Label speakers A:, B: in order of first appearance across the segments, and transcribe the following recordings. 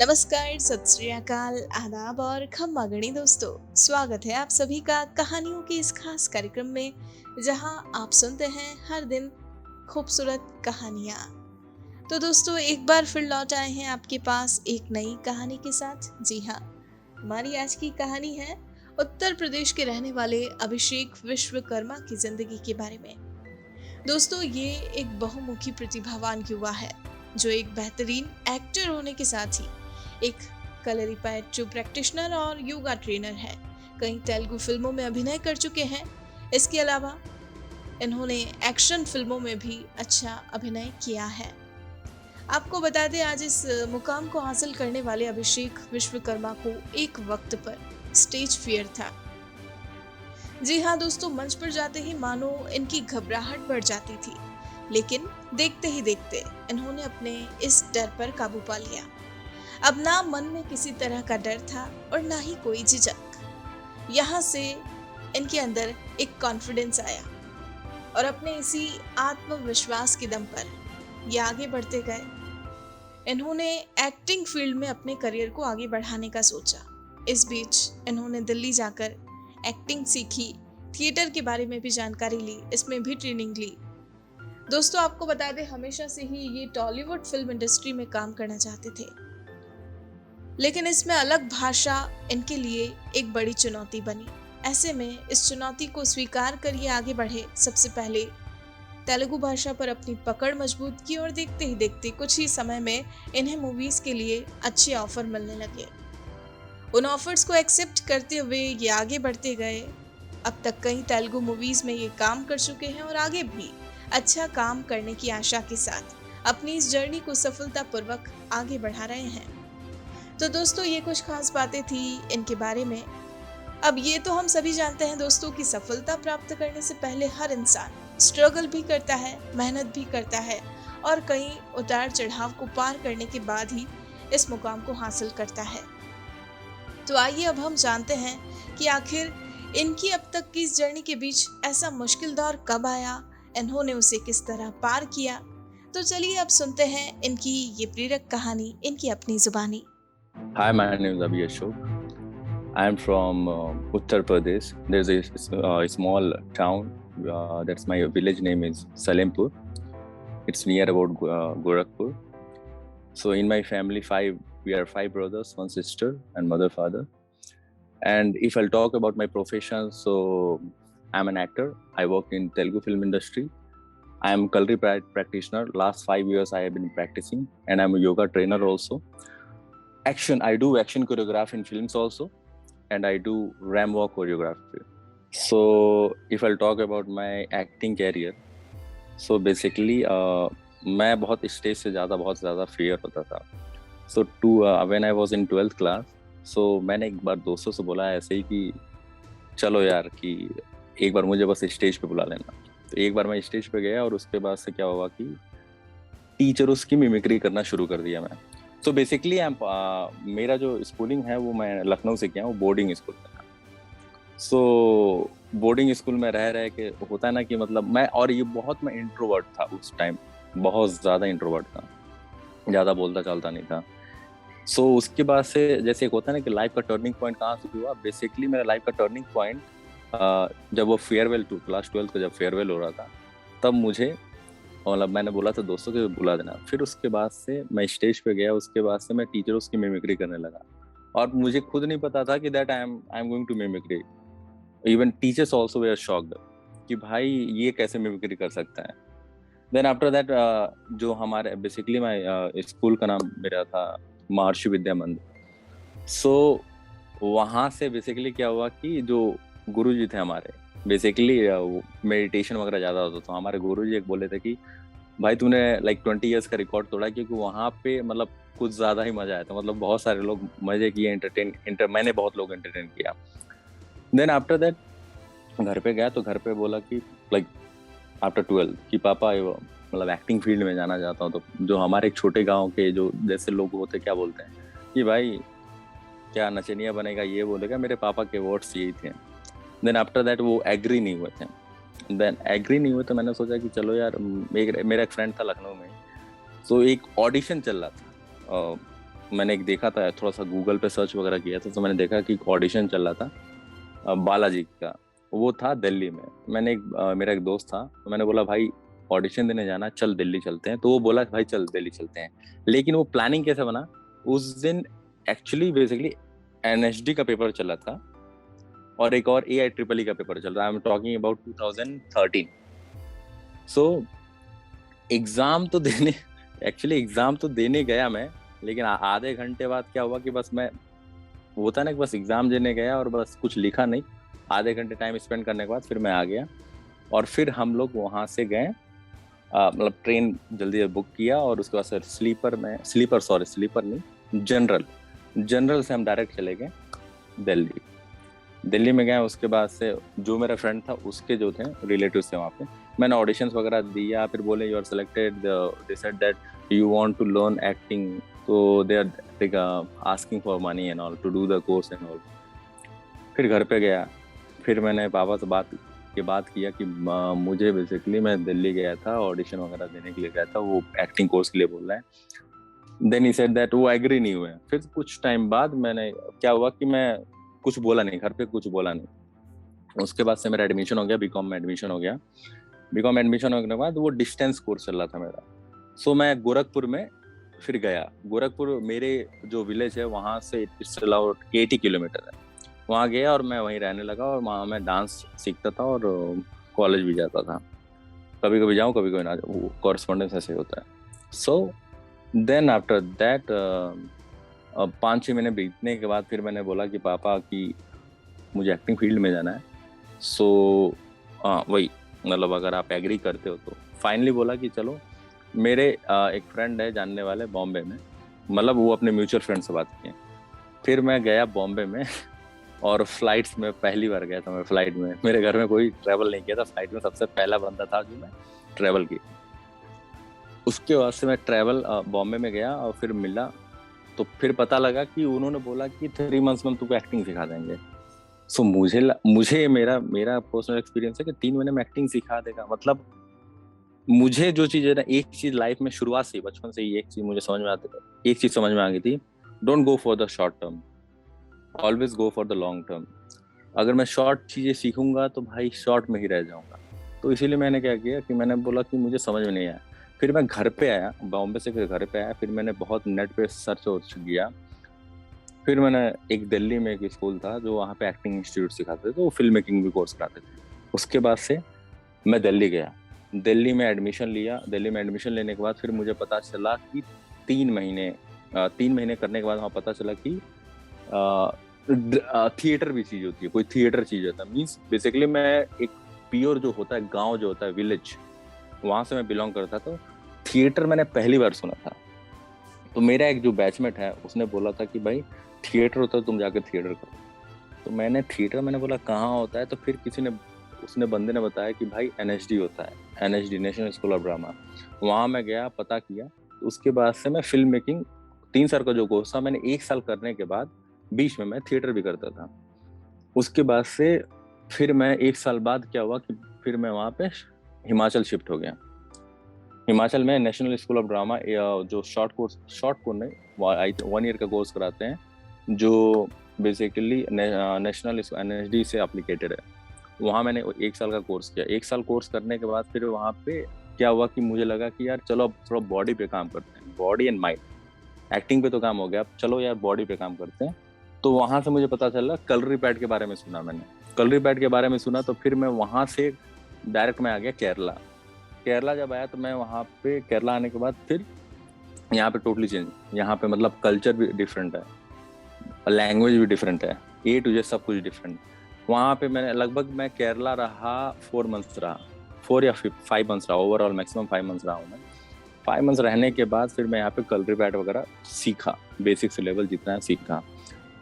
A: नमस्कार, सत श्री अकाल, आदाब और खम्मा गणी दोस्तों। स्वागत है आप सभी का कहानियों के इस खास कार्यक्रम में, जहां आप सुनते हैं हर दिन खूबसूरत कहानियां। तो दोस्तों, एक बार फिर लौट आए हैं आपके पास एक नई कहानी के साथ। जी हाँ, हमारी आज की कहानी है उत्तर प्रदेश के रहने वाले अभिषेक विश्वकर्मा की जिंदगी के बारे में। दोस्तों, ये एक बहुमुखी प्रतिभावान युवा है जो एक बेहतरीन एक्टर होने के साथ ही एक कलरीपयट्टू प्रैक्टिशनर और योगा ट्रेनर है। कई तेलुगु फिल्मों में अभिनय कर चुके हैं। इसके अलावा इन्होंने एक्शन फिल्मों में भी अच्छा अभिनय किया है। आपको बता दें, आज इस मुकाम को हासिल करने वाले अभिषेक विश्वकर्मा को एक वक्त पर स्टेज फियर था। जी हाँ दोस्तों, मंच पर जाते ही मानो इनकी घबराहट बढ़ जाती थी, लेकिन देखते ही देखते इन्होंने अपने इस डर पर काबू पा लिया। अब ना मन में किसी तरह का डर था और ना ही कोई झिझक। यहाँ से इनके अंदर एक कॉन्फिडेंस आया और अपने इसी आत्मविश्वास के दम पर ये आगे बढ़ते गए। इन्होंने एक्टिंग फील्ड में अपने करियर को आगे बढ़ाने का सोचा। इस बीच इन्होंने दिल्ली जाकर एक्टिंग सीखी, थिएटर के बारे में भी जानकारी ली, इसमें भी ट्रेनिंग ली। दोस्तों, आपको बता दें, हमेशा से ही ये टॉलीवुड फिल्म इंडस्ट्री में काम करना चाहते थे, लेकिन इसमें अलग भाषा इनके लिए एक बड़ी चुनौती बनी। ऐसे में इस चुनौती को स्वीकार कर ये आगे बढ़े। सबसे पहले तेलुगु भाषा पर अपनी पकड़ मजबूत की और देखते ही देखते कुछ ही समय में इन्हें मूवीज के लिए अच्छे ऑफर मिलने लगे। उन ऑफर्स को एक्सेप्ट करते हुए ये आगे बढ़ते गए। अब तक कई तेलुगु मूवीज में ये काम कर चुके हैं और आगे भी अच्छा काम करने की आशा के साथ अपनी इस जर्नी को सफलतापूर्वक आगे बढ़ा रहे हैं। तो दोस्तों, ये कुछ खास बातें थी इनके बारे में। अब ये तो हम सभी जानते हैं दोस्तों कि सफलता प्राप्त करने से पहले हर इंसान स्ट्रगल भी करता है, मेहनत भी करता है और कई उतार चढ़ाव को पार करने के बाद ही इस मुकाम को हासिल करता है। तो आइए अब हम जानते हैं कि आखिर इनकी अब तक की इस जर्नी के बीच ऐसा मुश्किल दौर कब आया, इन्होंने उसे किस तरह पार किया। तो चलिए अब सुनते हैं इनकी ये प्रेरक कहानी इनकी अपनी जुबानी।
B: Hi, my name is Abhi Ashok. I am from Uttar Pradesh. There's a small town. That's my village name is Salempur. It's near about Gorakhpur. So in my family, we are five brothers, one sister, and mother, father. And if I'll talk about my profession, so I'm an actor. I work in Telugu film industry. I am culinary practitioner. Last 5 years I have been practicing, and I'm a yoga trainer also. I do action choreography in films also, and I do ram walk choreography. So if I'll talk about my acting career, so basically मैं बहुत stage से बहुत ज़्यादा fair होता था. So when I was in 12th class, so मैंने एक बार दोस्तों से बोला ऐसे ही कि चलो यार कि एक बार मुझे बस स्टेज पे बुला लेना. तो एक बार मैं स्टेज पे गया और उसके बाद से क्या हुआ कि टीचर उसकी मिमिक्री करना शुरू कर दिया मैं. सो बेसिकली मेरा जो स्कूलिंग है वो मैं लखनऊ से किया हूँ, बोर्डिंग स्कूल में. सो बोर्डिंग स्कूल में रह के होता है ना कि मतलब मैं इंट्रोवर्ट था उस टाइम, बहुत ज़्यादा इंट्रोवर्ट था, ज़्यादा बोलता चालता नहीं था. सो उसके बाद से जैसे एक होता है ना कि लाइफ का टर्निंग पॉइंट कहाँ से हुआ. बेसिकली मेरा लाइफ का टर्निंग पॉइंट जब वो फेयरवेल क्लास 12 का जब फेयरवेल हो रहा था, तब मुझे मतलब मैंने बोला था दोस्तों को बुला देना. फिर उसके बाद से मैं स्टेज पे गया, उसके बाद से मैं टीचर उसकी मिमिक्री करने लगा और मुझे खुद नहीं पता था कि that I am going to mimicry. Even teachers also वे आर शॉक्ड कि भाई ये कैसे मिमिक्री कर सकता है. देन आफ्टर दैट जो हमारे बेसिकली मैं स्कूल का नाम मेरा था महर्षि विद्या मंदिर. सो वहाँ से बेसिकली क्या हुआ कि जो गुरुजी थे हमारे, बेसिकली मेडिटेशन वगैरह ज़्यादा होता. तो हमारे गुरुजी एक बोले थे कि भाई तूने लाइक 20 इयर्स का रिकॉर्ड तोड़ा, क्योंकि वहाँ पे मतलब कुछ ज़्यादा ही मज़ा आया था. मतलब बहुत सारे लोग मज़े किए, मैंने बहुत लोग एंटरटेन किया. देन आफ्टर दैट घर पे गया तो घर पे बोला कि लाइक आफ्टर 12 कि पापा मतलब एक्टिंग फील्ड में जाना चाहता हूँ. तो जो हमारे एक छोटे गाँव के जो जैसे लोग होते क्या बोलते हैं कि भाई क्या नचनिया बनेगा, ये बोलेगा. मेरे पापा के वर्ड्स यही थे. देन आफ्टर दैट वो एग्री नहीं हुए तो मैंने सोचा कि चलो यार, मेरा एक फ्रेंड था लखनऊ में, तो एक ऑडिशन चल रहा था मैंने एक देखा था, थोड़ा सा गूगल पे सर्च वगैरह किया था, तो मैंने देखा कि ऑडिशन चल रहा था बालाजी का। वो था दिल्ली में। मेरा एक दोस्त था, तो मैंने बोला भाई ऑडिशन देने जाना, चल दिल्ली चलते हैं। तो वो बोला भाई चल दिल्ली चलते हैं। लेकिन वो प्लानिंग कैसे बना, उस दिन एक्चुअली बेसिकली एनएसडी का पेपर चला था और एक और AIEEE का पेपर चल रहा है। I am talking about 2013। So exam तो देने गया मैं, लेकिन आधे घंटे बाद क्या हुआ कि बस मैं, होता ना कि बस एग्जाम देने गया और बस कुछ लिखा नहीं। आधे घंटे टाइम स्पेंड करने के बाद फिर मैं आ गया, और फिर हम लोग वहां से गए, मतलब ट्रेन जल्दी बुक किया, और उसके बाद से स्लीपर नहीं, जनरल से हम डायरेक्ट चले गए दिल्ली में गए। उसके बाद से जो मेरा फ्रेंड था, उसके जो थे रिलेटिव थे वहाँ पे, मैंने ऑडिशंस वगैरह दिया। फिर बोले you are selected, they said that you want to learn acting, तो they are asking for money and all to do the course and all. फिर घर पे गया, फिर मैंने पापा से बात किया कि मुझे बेसिकली, मैं दिल्ली गया था ऑडिशन वगैरह देने के लिए गया था, वो एक्टिंग कोर्स के लिए बोल रहा है। देन ही सेड दैट वो एग्री नहीं हुए। फिर कुछ टाइम बाद मैंने, क्या हुआ कि मैं कुछ बोला नहीं, घर पे कुछ बोला नहीं। उसके बाद से मेरा एडमिशन हो गया, बीकॉम में एडमिशन हो गया। बीकॉम एडमिशन होने के बाद वो डिस्टेंस कोर्स चल रहा था मेरा। सो मैं गोरखपुर में फिर गया। गोरखपुर मेरे जो विलेज है वहाँ से इट्स अबाउट 80 किलोमीटर है। वहाँ गया और मैं वहीं रहने लगा, और वहाँ मैं डांस सीखता था और कॉलेज भी जाता था। कभी कभी जाऊँ, कभी कभी ना जाऊँ, कॉरेस्पॉन्डेंस ऐसे होता है। सो देन आफ्टर दैट 5-6 महीने बीतने के बाद फिर मैंने बोला कि पापा कि मुझे एक्टिंग फील्ड में जाना है। सो वही, मतलब अगर आप एग्री करते हो तो फाइनली बोला कि चलो। मेरे एक फ्रेंड है जानने वाले बॉम्बे में, मतलब वो अपने म्यूचुअल फ्रेंड से बात किए। फिर मैं गया बॉम्बे में और फ्लाइट्स में पहली बार गया था मैं। फ्लाइट में, मेरे घर में कोई ट्रैवल नहीं किया था, फ्लाइट में सबसे पहला बंदा था जो मैं ट्रैवल की। उसके बाद से मैं ट्रैवल बॉम्बे में गया और फिर मिला, तो फिर पता लगा कि उन्होंने बोला कि 3 मंथ्स में तुमको एक्टिंग सिखा देंगे। सो मुझे मेरा पर्सनल एक्सपीरियंस है कि 3 महीने में एक्टिंग सिखा देगा, मतलब मुझे जो चीज है ना, एक चीज लाइफ में शुरुआत से, बचपन से ही एक चीज मुझे समझ में आती थी, एक चीज समझ में आ गई थी, don't go for the short term, always go for the long term. अगर मैं शॉर्ट चीजें सीखूंगा तो भाई शॉर्ट में ही रह जाऊंगा। तो इसीलिए मैंने क्या किया कि मैंने बोला कि मुझे समझ में नहीं आया। फिर मैं घर पे आया, बॉम्बे से फिर घर पे आया, फिर मैंने बहुत नेट पे सर्च किया। फिर मैंने एक दिल्ली में एक स्कूल था जो वहाँ पे एक्टिंग इंस्टीट्यूट सिखाते थे, तो वो फिल्म मेकिंग भी कोर्स कराते थे। उसके बाद से मैं दिल्ली गया, दिल्ली में एडमिशन लिया। दिल्ली में एडमिशन लेने के बाद फिर मुझे पता चला कि 3 महीने करने के बाद वहाँ पता चला कि थिएटर भी चीज होती है, कोई थिएटर चीज होता है। मीन्स बेसिकली मैं एक प्योर जो होता है गांव जो होता है विलेज, वहां से मैं बिलोंग करता, तो थिएटर मैंने पहली बार सुना था। तो मेरा एक जो बैचमेट है उसने बोला था कि भाई थिएटर होता है, तुम जाके थिएटर करो। तो मैंने बोला कहाँ होता है, तो फिर उसने बंदे ने बताया कि भाई NSD होता है, NSD national school of drama. वहाँ मैं गया, पता किया। तो उसके बाद से मैं फिल्म मेकिंग 3 साल का जो कोर्स था, मैंने 1 साल करने के बाद बीच में मैं थिएटर भी करता था। उसके बाद से फिर मैं 1 साल बाद क्या हुआ कि फिर मैं वहाँ पे हिमाचल शिफ्ट हो गया। हिमाचल में नेशनल स्कूल ऑफ ड्रामा जो शॉर्ट कोर्स नहीं, 1 ईयर का कोर्स कराते हैं, जो बेसिकली नेशनल NSD से एप्लीकेटेड है। वहाँ मैंने 1 साल का कोर्स किया। 1 साल कोर्स करने के बाद फिर वहाँ पे क्या हुआ कि मुझे लगा कि यार चलो अब थोड़ा बॉडी पे काम करते हैं, बॉडी एंड माइंड। एक्टिंग पे तो काम हो गया, अब चलो यार बॉडी पे काम करते हैं। तो वहाँ से मुझे पता चला, कलरी पैड के बारे में सुना मैंने। कलरी पैड के बारे में सुना तो फिर मैं वहाँ से डायरेक्ट मैं आ गया केरला। जब आया तो मैं वहाँ पे केरला आने के बाद फिर यहाँ पे टोटली चेंज। यहाँ पे मतलब कल्चर भी डिफरेंट है, लैंग्वेज भी डिफरेंट है, A to Z सब कुछ डिफरेंट। वहाँ पे मैं केरला रहा 4 मंथ्स रहा, 4 या 5 मंथ्स रहा, ओवरऑल मैक्सिमम 5 मंथ्स रहा हूँ मैं। 5 मंथ्स रहने के बाद फिर मैं यहाँ पे कलरी पैड वगैरह सीखा, बेसिक से लेवल जितना है सीखा।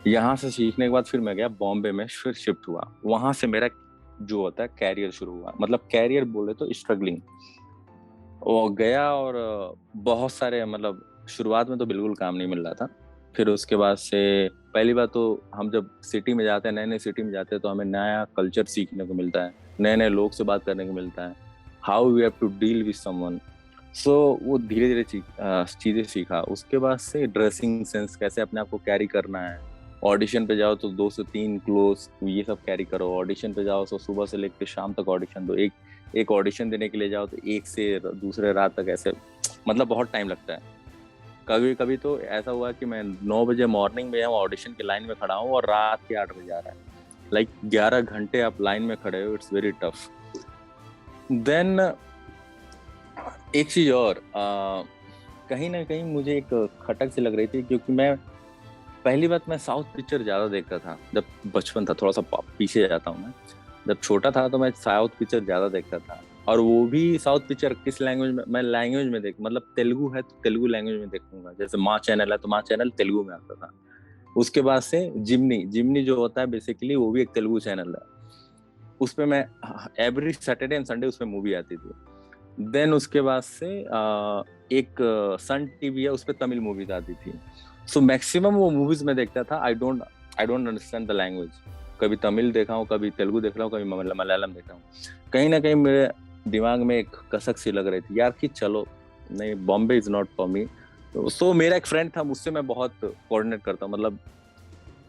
B: यहाँ से सीखने के बाद फिर मैं गया बॉम्बे में, फिर शिफ्ट हुआ। वहाँ से मेरा जो होता है कैरियर शुरू हुआ, मतलब कैरियर बोले तो स्ट्रगलिंग। वो गया और बहुत सारे, मतलब शुरुआत में तो बिल्कुल काम नहीं मिल रहा था। फिर उसके बाद से पहली बात तो हम जब सिटी में जाते हैं, नए सिटी में जाते हैं, तो हमें नया कल्चर सीखने को मिलता है, नए लोग से बात करने को मिलता है, how we have to deal with someone. So वो धीरे धीरे चीजें सीखा। उसके बाद से ड्रेसिंग सेंस, कैसे अपने आप को कैरी करना है। ऑडिशन पे जाओ तो 2 से 3 क्लोथ ये सब कैरी करो। ऑडिशन पे जाओ तो सुबह से लेकर शाम तक ऑडिशन दो। एक एक ऑडिशन देने के लिए जाओ तो एक से दूसरे रात तक, ऐसे मतलब बहुत टाइम लगता है। कभी कभी तो ऐसा हुआ कि मैं 9 बजे मॉर्निंग में ऑडिशन की लाइन में खड़ा हूँ और रात के 8 बजे आ रहा है। लाइक 11 घंटे आप लाइन में खड़े हो, इट्स वेरी टफ। देन एक चीज और, कहीं ना कहीं मुझे एक खटक सी लग रही थी, क्योंकि मैं पहली बात, मैं साउथ पिक्चर ज्यादा देखता था जब बचपन था। थोड़ा सा पीछे जाता हूँ मैं, जब छोटा था तो मैं साउथ पिक्चर ज्यादा देखता था। और वो भी साउथ पिक्चर किस लैंग्वेज में, मैं लैंग्वेज में देख, मतलब तेलुगु है तो तेलुगु लैंग्वेज में देखूंगा। जैसे माँ चैनल है तो माँ चैनल तेलुगु में आता था। उसके बाद से जिमनी, जिमनी जो होता है बेसिकली वो भी एक तेलुगु चैनल है। उस पे मैं एवरी सैटरडे एंड संडे उसमें मूवी आती थी। देन उसके बाद से एक सन टीवी है, उस पे तमिल मूवीज आती थी। सो मैक्सिमम वो मूवीज में देखता था। I don't understand the language. कभी तमिल देखा हूँ, कभी तेलुगु देख रहा हूँ, कभी मलयालम देखा हूँ। कहीं ना कहीं मेरे दिमाग में एक कसक सी लग रही थी यार कि चलो नहीं, Bombay is not for me. So मेरा एक फ्रेंड था, मुझसे मैं बहुत कोऑर्डिनेट करता हूँ। मतलब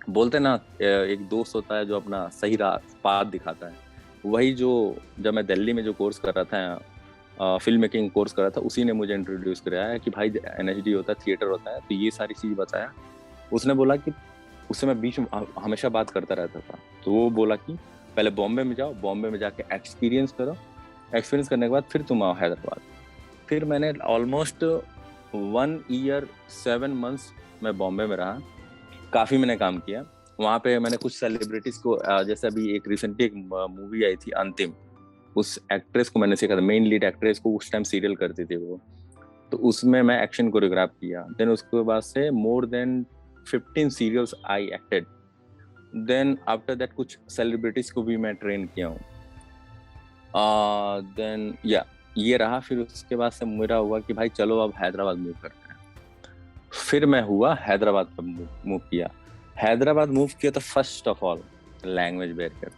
B: बोलते ना, एक दोस्त होता है जो अपना सही पाथ दिखाता है। वही जो, जब मैं दिल्ली में जो कोर्स कर रहा था, फिल्म मेकिंग कोर्स कर रहा था, उसी ने मुझे इंट्रोड्यूस कराया कि भाई NHD होता है, थिएटर होता है, तो ये सारी चीज बताया। उसने बोला कि, उससे मैं बीच में हमेशा बात करता रहता था, तो वो बोला कि पहले बॉम्बे में जाओ, बॉम्बे में जाके एक्सपीरियंस करो, एक्सपीरियंस करने के बाद फिर तुम आओ हैदराबाद। फिर मैंने ऑलमोस्ट 1 year 7 months मैं बॉम्बे में रहा। काफी मैंने काम किया वहाँ पे। मैंने कुछ सेलिब्रिटीज को, जैसे अभी एक रिसेंटली एक मूवी आई थी अंतिम, उस एक्ट्रेस को मैंने सीखा था। मेन लीड एक्ट्रेस को उस टाइम सीरियल करती थी वो, तो उसमें मैं एक्शन कोरियोग्राफ किया। देन उसके बाद से more than 15 serials I acted. Then after that कुछ सेलिब्रिटीज को भी मैं ट्रेन किया हूँ। देन या ये रहा। फिर उसके बाद से मेरा हुआ कि भाई चलो अब हैदराबाद मूव करते हैं। फिर मैं हुआ हैदराबाद पर मूव किया। हैदराबाद मूव किया तो first of all language barrier.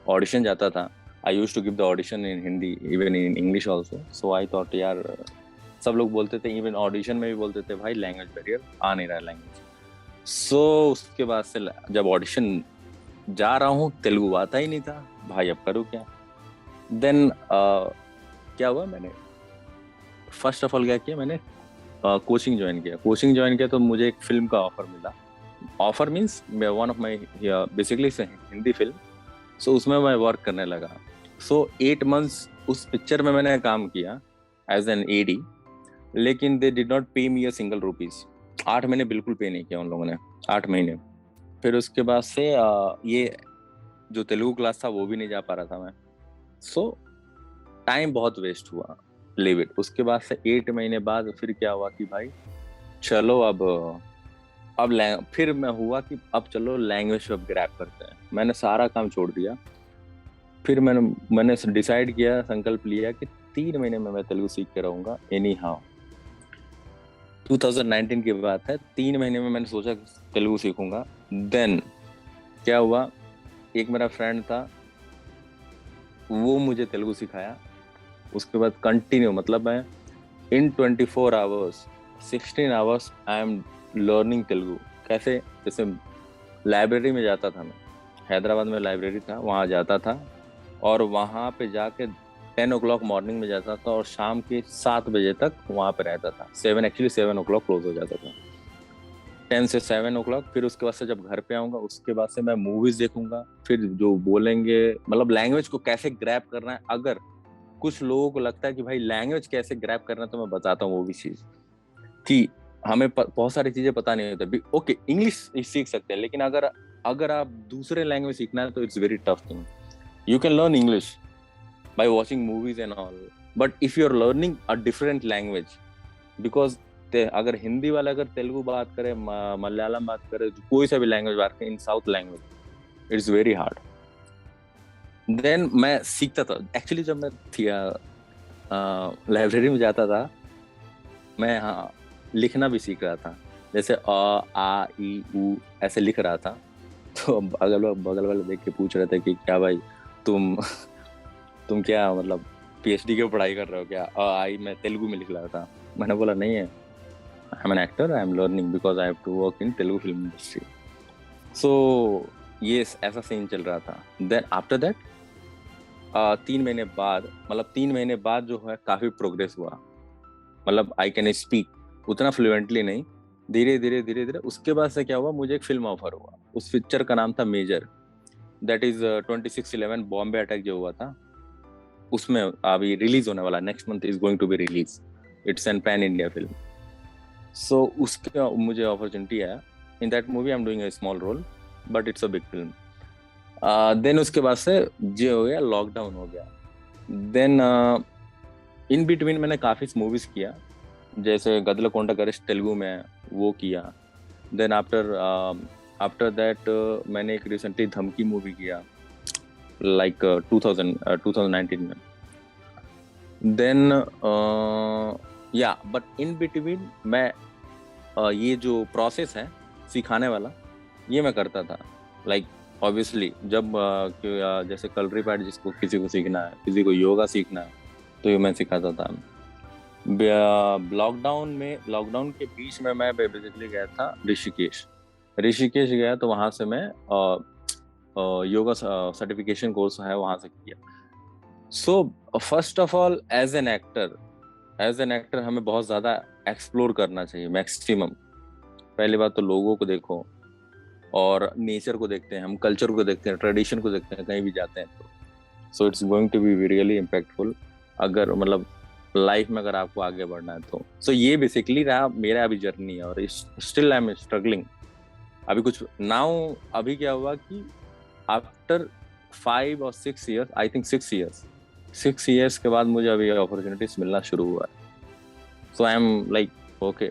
B: Audition जाता था, I used to give the audition in Hindi, even in English also. So I thought यार, सब लोग बोलते थे, इवन ऑडिशन में भी बोलते थे भाई लैंग्वेज बैरियर, आ नहीं रहा लैंग्वेज। सो उसके बाद से जब ऑडिशन जा रहा हूँ, तेलुगु आता ही नहीं था भाई, अब करूँ क्या। देन क्या हुआ, मैंने फर्स्ट ऑफ ऑल क्या किया, मैंने कोचिंग ज्वाइन किया। कोचिंग ज्वाइन किया तो मुझे एक फिल्म का ऑफर मिला। Offer means one of my basically Hindi film. So उसमें मैं वर्क करने लगा। सो 8 months उस पिक्चर में मैंने काम किया एज एन AD, लेकिन दे डिड नॉट पे मी अ सिंगल रुपीज। 8 महीने बिल्कुल पे नहीं किया उन लोगों ने, 8 महीने। फिर उसके बाद से ये जो तेलुगु क्लास था वो भी नहीं जा पा रहा था मैं। सो टाइम बहुत वेस्ट हुआ, लिव इट। उसके बाद से 8 महीने बाद फिर क्या हुआ कि भाई चलो अब फिर मैं हुआ कि अब चलो लैंग्वेज पे ग्रैब करते हैं। मैंने सारा काम छोड़ दिया। फिर मैंने डिसाइड किया, संकल्प लिया कि 3 महीने में मैं तेलुगु सीख के रहूंगा एनी हाउ। 2019 की बात है, 3 महीने में मैंने सोचा तेलुगु सीखूंगा। देन क्या हुआ, एक मेरा फ्रेंड था, वो मुझे तेलुगु सिखाया। उसके बाद कंटिन्यू, मतलब मैं इन 24 hours 16 hours I am learning Telugu. कैसे, जैसे लाइब्रेरी में जाता था मैं, हैदराबाद में लाइब्रेरी था, वहाँ जाता था और वहाँ पे जाके 10 o'clock मॉर्निंग में जाता था और शाम के 7 बजे तक वहाँ पे रहता था। 7 o'clock क्लोज हो जाता था, 10 से 7 o'clock। फिर उसके बाद से जब घर पे आऊँगा, उसके बाद से मैं मूवीज देखूंगा। फिर जो बोलेंगे, मतलब लैंग्वेज को कैसे ग्रैब करना है। अगर कुछ लोगों को लगता है कि भाई लैंग्वेज कैसे ग्रैब करना है, तो मैं बताता हूँ वो भी चीज कि हमें बहुत सारी चीजें पता नहीं होती। ओके, इंग्लिश सीख सकते हैं, लेकिन अगर आप दूसरे लैंग्वेज सीखना है तो it's very tough thing. You can learn English by watching movies and all, but if you are learning a different language, because अगर हिंदी वाला अगर तेलुगु बात करे, मलयालम बात करे, कोई सा भी लैंग्वेज बात करे in south language, it's very hard. Then मैं सीखता था एक्चुअली। जब मैं लाइब्रेरी में जाता था, मैं लिखना भी सीख रहा था। जैसे अ आ ई उ ऐसे लिख रहा था। तो बगल वाले देख के पूछ रहे थे कि क्या भाई तुम तुम क्या, मतलब पीएचडी की पढ़ाई कर रहे हो क्या? आई मैं तेलुगु में लिख रहा था। मैंने बोला नहीं है, I am an actor, I am learning because I have to work in Telugu film industry. So ये ऐसा सीन चल रहा था। देन आफ्टर दैट 3 महीने बाद, मतलब 3 महीने बाद जो है काफी प्रोग्रेस हुआ। मतलब आई कैन स्पीक उतना फ्लुएंटली नहीं, धीरे धीरे धीरे धीरे। उसके बाद से क्या हुआ, मुझे एक फिल्म ऑफर हुआ। उस पिक्चर का नाम था Major, that is 26/11 Bombay attack जो हुआ था, उसमें अभी रिलीज होने वाला, next month is going to be release. It's an pan India film. So उसका मुझे अपॉर्चुनिटी आया। In that movie I am doing a small role, but it's a big film. Then उसके बाद से जो हो गया, लॉकडाउन हो गया। देन इन बिटवीन मैंने काफी मूवीज किया, जैसे गदलकोंडा गरिष्ठ तेलुगु में वो किया। देन आफ्टर दैट मैंने एक रिसेंटली धमकी मूवी किया, लाइक 2019 में। देन या बट इन बिटवीन मैं ये जो प्रोसेस है सिखाने वाला, ये मैं करता था। लाइक ऑब्वियसली जब जैसे कलरी पैड जिसको किसी को सीखना है, किसी को योगा सीखना है, तो ये मैं सिखाता था। लॉकडाउन के बीच में मैं बेसिकली गया था ऋषिकेश गया, तो वहां से मैं योगा सर्टिफिकेशन कोर्स है वहां से किया। So first of all as an actor हमें बहुत ज्यादा एक्सप्लोर करना चाहिए, मैक्सिमम। पहली बात तो लोगों को देखो और नेचर को देखते हैं, हम कल्चर को देखते हैं, ट्रेडिशन को देखते हैं कहीं भी जाते हैं तो। So it's going to be really impactful, अगर मतलब लाइफ में अगर आपको आगे बढ़ना है तो। सो ये बेसिकली रहा मेरा अभी जर्नी है, और स्टिल आई एम स्ट्रगलिंग। अभी कुछ नाउ अभी क्या हुआ कि आफ्टर 5 और 6 ईयर्स, आई थिंक 6 ईयर्स के बाद मुझे अभी अपॉर्चुनिटीज मिलना शुरू हुआ है। So I am like okay.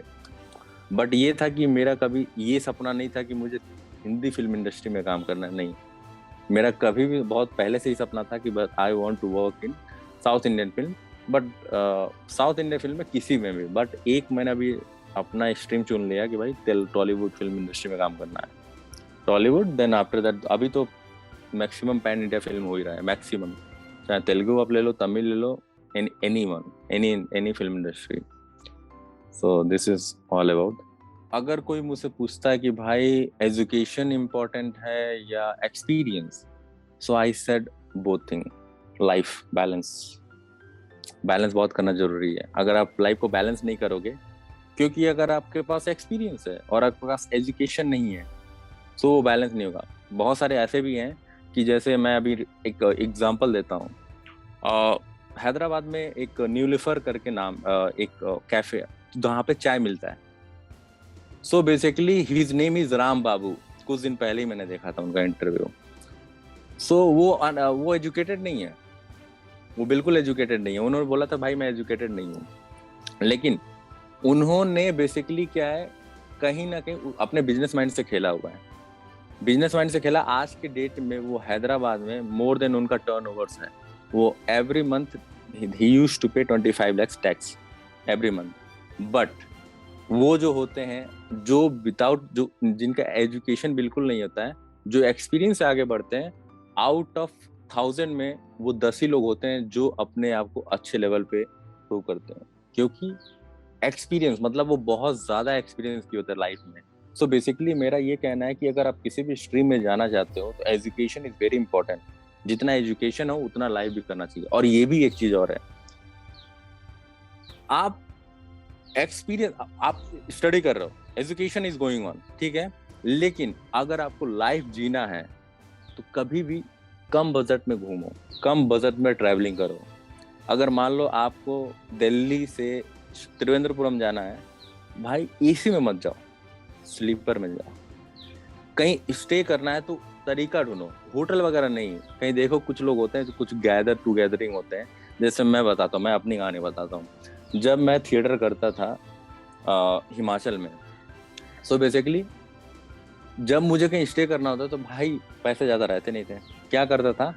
B: But ये था कि मेरा कभी ये सपना नहीं था कि मुझे हिंदी फिल्म इंडस्ट्री में काम करना है, नहीं। मेरा कभी भी बहुत पहले से ही सपना था कि बस I want to work in south Indian film, but south Indian film में किसी में भी। बट एक मैंने अभी अपना स्ट्रीम चुन लिया कि भाई टॉलीवुड फिल्म इंडस्ट्री में काम करना है, टॉलीवुड। देन आफ्टर दैट अभी तो मैक्सिमम पैन इंडिया फिल्म हो ही रहा है, मैक्सिमम। चाहे तेलुगु आप ले लो, तमिल ले लो, any film industry. So this is all about. अगर कोई मुझसे पूछता है कि भाई एजुकेशन इम्पोर्टेंट है या experience, so I said both thing. Life balance बहुत करना जरूरी है। अगर आप लाइफ को बैलेंस नहीं करोगे, क्योंकि अगर आपके पास एक्सपीरियंस है और आपके पास एजुकेशन नहीं है, तो वो बैलेंस नहीं होगा। बहुत सारे ऐसे भी हैं कि जैसे मैं अभी एक एग्जांपल देता हूँ। हैदराबाद में एक न्यूलिफर करके नाम एक कैफे है जहाँ पे चाय मिलता है। So basically his name is Ram Babu. कुछ दिन पहले ही मैंने देखा था उनका इंटरव्यू। सो वो एजुकेटेड नहीं है, वो बिल्कुल एजुकेटेड नहीं है। उन्होंने बोला था भाई मैं एजुकेटेड नहीं हूँ, लेकिन उन्होंने बेसिकली क्या है, कहीं ना कहीं अपने बिजनेस माइंड से खेला हुआ है। बिजनेस माइंड से खेला। आज के डेट में वो हैदराबाद में मोर देन उनका टर्नओवर्स है। वो एवरी मंथ ही used to pay 25 lakhs tax every month. But वो जो होते हैं जो विदाउट, जो जिनका एजुकेशन बिल्कुल नहीं होता है, जो एक्सपीरियंस से आगे बढ़ते हैं, आउट ऑफ 1000 में वो 10 ही लोग होते हैं जो अपने आप को अच्छे लेवल पे प्रूव करते हैं, क्योंकि एक्सपीरियंस मतलब वो बहुत ज्यादा एक्सपीरियंस की होता है लाइफ में। सो बेसिकली मेरा ये कहना है कि अगर आप किसी भी स्ट्रीम में जाना चाहते हो तो एजुकेशन इज वेरी इंपॉर्टेंट। जितना एजुकेशन हो उतना लाइफ भी करना चाहिए। और ये भी एक चीज और है, आप एक्सपीरियंस, आप स्टडी कर रहे हो, एजुकेशन इज गोइंग ऑन, ठीक है, लेकिन अगर आपको लाइफ जीना है तो कभी भी कम बजट में घूमो, कम बजट में ट्रैवलिंग करो। अगर मान लो आपको दिल्ली से त्रिवेंद्रपुरम जाना है, भाई एसी में मत जाओ, स्लीपर में जाओ। कहीं स्टे करना है तो तरीका ढूंढो, होटल वगैरह नहीं। कहीं देखो कुछ लोग होते हैं जो कुछ गैदरिंग होते हैं। जैसे मैं बताता हूँ, मैं अपनी कहानी बताता हूँ। जब मैं थिएटर करता था हिमाचल में, सो बेसिकली जब मुझे कहीं स्टे करना होता तो भाई पैसे ज्यादा रहते नहीं थे। क्या करता था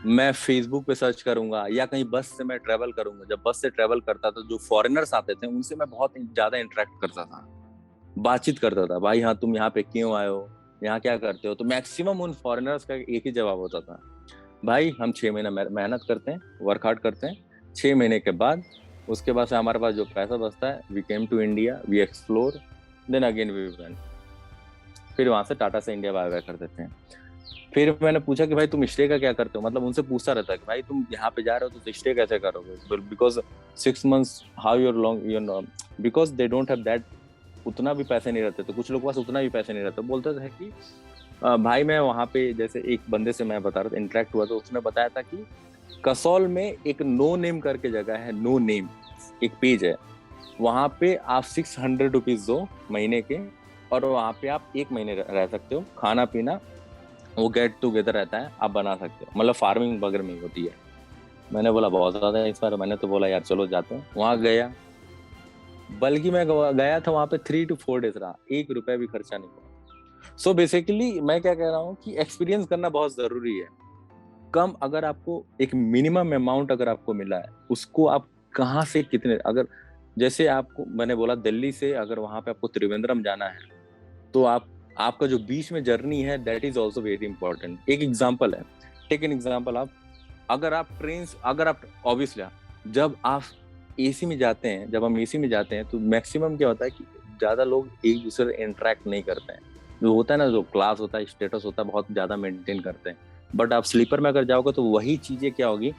B: मैं, फेसबुक पे सर्च करूंगा या कहीं बस से मैं ट्रेवल करूंगा। जब बस से ट्रेवल करता था, जो फॉरेनर्स आते थे उनसे मैं बहुत ज्यादा इंटरेक्ट करता था, बातचीत करता था। भाई हाँ तुम यहाँ पे क्यों आए हो, यहाँ क्या करते हो? तो मैक्सिमम उन फॉरेनर्स का एक ही जवाब होता था, भाई हम 6 महीना मेहनत करते हैं, वर्क हार्ड करते हैं, 6 महीने के बाद उसके बाद से हमारे पास जो पैसा बचता है, we came to India, we explore, then again we went, फिर वहां से टाटा से इंडिया बाय बाय कर देते हैं। फिर मैंने पूछा कि भाई तुम स्टे का क्या करते हो, मतलब उनसे पूछता रहता है कि भाई तुम यहाँ पे जा रहे हो तो स्टे कैसे करोगे, because 6 months how your long you know, because they don't have that, उतना भी पैसे नहीं रहते, तो कुछ लोगों के पास उतना भी पैसे नहीं रहते। बोलते थे कि भाई मैं वहाँ पे, जैसे एक बंदे से मैं बता रहा था, इंटरेक्ट हुआ तो उसने बताया था कि कसौल में एक नो नेम करके जगह है, नो नेम एक पेज है, वहाँ पे आप 600 रुपीज दो महीने के, और वहाँ पे आप 1 महीने रह सकते हो, खाना पीना वो गेट टुगेदर रहता है, आप बना सकते हो, मतलब फार्मिंग वगैरह में होती है। मैंने बोला बहुत ज्यादा है इस बार, मैंने तो बोला यार चलो जाते हैं, वहाँ गया, बल्कि मैं गया था वहाँ पे 3 to 4 days रहा, 1 रुपया भी खर्चा नहीं हुआ। सो बेसिकली मैं क्या कह रहा हूँ कि एक्सपीरियंस करना बहुत जरूरी है। कम अगर आपको एक मिनिमम अमाउंट अगर आपको मिला है, उसको आप कहाँ से कितने, अगर जैसे आपको मैंने बोला दिल्ली से अगर वहां पे आपको त्रिवेंद्रम जाना है, तो आपका जो बीच में जर्नी है that is also very important. एक एग्जाम्पल है, टेक एन एग्जाम्पल, आप अगर आप ट्रेन, अगर आप ऑब्वियसली जब आप एसी में जाते हैं, जब हम एसी में जाते हैं तो मैक्सिमम क्या होता है कि ज्यादा लोग एक दूसरे से इंटरेक्ट नहीं करते हैं, जो होता है ना, जो क्लास होता है, स्टेटस होता है, बहुत ज्यादा मेंटेन करते हैं। बट आप स्लीपर में अगर जाओगे तो वही चीजें क्या होगी,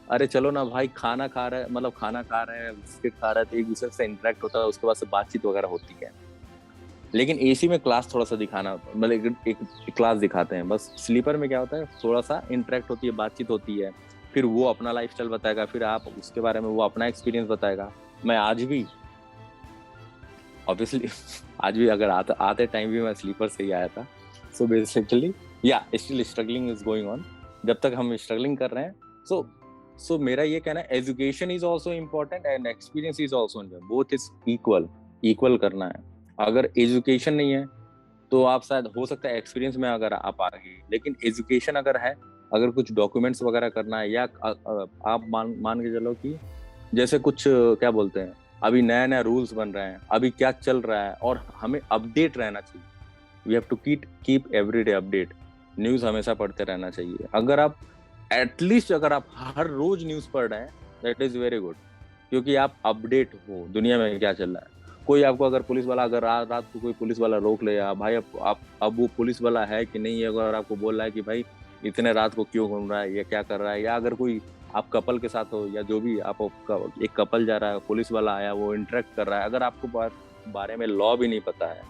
B: अरे चलो ना भाई खाना खा रहे हैं, मतलब खाना खा रहे हैं, बिस्किट खा रहे हैं, तो एक दूसरे से इंटरेक्ट होता है, उसके बाद से बातचीत वगैरह होती है। लेकिन एसी में क्लास थोड़ा सा दिखाना, मतलब एक क्लास दिखाते हैं बस। स्लीपर में क्या होता है, थोड़ा सा इंटरेक्ट होती है, बातचीत होती है, फिर वो अपना लाइफस्टाइल बताएगा, फिर आप उसके बारे में, वो अपना एक्सपीरियंस बताएगा। मैं आज भी ऑब्वियसली आज भी अगर आते टाइम भी मैं स्लीपर से ही आया था। सो बेसिकली या still struggling is going on, जब तक हम स्ट्रगलिंग कर रहे हैं। सो मेरा ये कहना है, education is also important and experience is also, both is equal करना है। अगर एजुकेशन नहीं है तो आप शायद, हो सकता है एक्सपीरियंस में अगर आप आ गए, लेकिन एजुकेशन अगर है, अगर कुछ डॉक्यूमेंट्स वगैरह करना है, या आप मान के चलो कि जैसे कुछ क्या बोलते हैं, अभी नया नया रूल्स बन रहे हैं, अभी क्या चल रहा है, और हमें अपडेट रहना चाहिए। We have to keep everyday update, news हमेशा पढ़ते रहना चाहिए। अगर आप एटलीस्ट अगर आप हर रोज न्यूज़ पढ़ रहे हैं, दैट इज वेरी गुड, क्योंकि आप अपडेट हो दुनिया में क्या चल रहा है। कोई आपको अगर पुलिस वाला, अगर रात को कोई पुलिस वाला रोक ले, भाई अब वो पुलिस वाला है कि नहीं है, अगर आपको बोल रहा है कि भाई इतने रात को क्यों घूम रहा है या क्या कर रहा है, या अगर कोई आप कपल के साथ हो, या जो भी आप एक कपल जा रहा है, पुलिस वाला आया, वो इंटरेक्ट कर रहा है, अगर आपको बारे में लॉ भी नहीं पता है,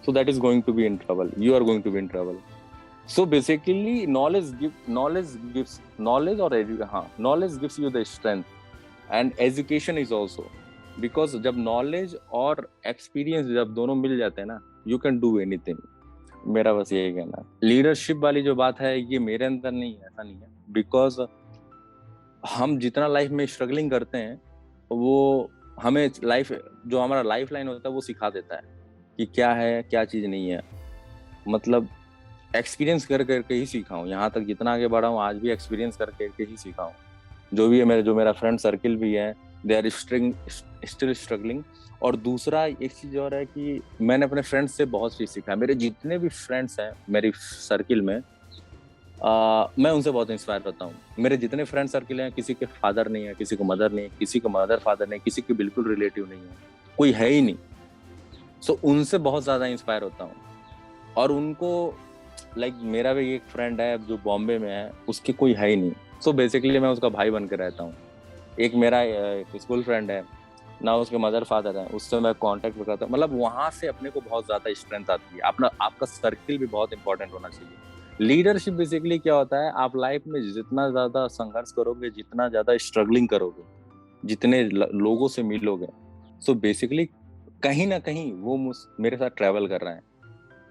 B: so that is going to be in trouble, you are going to be in trouble. So basically knowledge gives you the strength, and education is also, because जब knowledge और experience जब दोनों मिल जाते हैं ना, you can do anything। मेरा बस यही कहना है। लीडरशिप वाली जो बात है, ये मेरे अंदर नहीं है, ऐसा नहीं है, बिकॉज हम जितना लाइफ में स्ट्रगलिंग करते हैं, वो हमें लाइफ, जो हमारा लाइफ लाइन होता है, वो सिखा देता है कि क्या है क्या चीज़ नहीं है। मतलब एक्सपीरियंस कर करके ही सीखा हूँ, यहाँ तक जितना आगे बढ़ा हूँ, आज भी एक्सपीरियंस करके ही सीखा हूँ। जो भी है, जो मेरा फ्रेंड सर्किल भी है, दे आर स्टिल स्ट्रगलिंग। और दूसरा एक चीज़ और है कि मैंने अपने फ्रेंड्स से बहुत चीज़ सीखा है। मेरे जितने भी फ्रेंड्स हैं मेरी सर्किल में, मैं उनसे बहुत इंस्पायर होता हूँ। मेरे जितने फ्रेंड सर्किल हैं, किसी के फादर नहीं है, किसी को मदर नहीं है, किसी को मदर फादर नहीं, किसी के बिल्कुल रिलेटिव नहीं है, कोई है ही नहीं। सो उनसे बहुत ज़्यादा इंस्पायर होता हूँ। और उनको मेरा भी एक फ्रेंड है जो बॉम्बे में है, उसके कोई है ही नहीं। सो बेसिकली मैं उसका भाई बन के रहता हूँ। एक मेरा स्कूल फ्रेंड है ना, उसके मदर फादर है, उससे मैं कांटेक्ट करता हूँ। मतलब वहाँ से अपने को बहुत ज़्यादा स्ट्रेंथ आती है। आपका सर्किल भी बहुत इंपॉर्टेंट होना चाहिए। लीडरशिप बेसिकली क्या होता है, आप लाइफ में जितना ज़्यादा संघर्ष करोगे, जितना ज़्यादा स्ट्रगलिंग करोगे, जितने लोगों से मिलोगे, सो बेसिकली कहीं ना कहीं वो मेरे साथ ट्रैवल कर रहे हैं।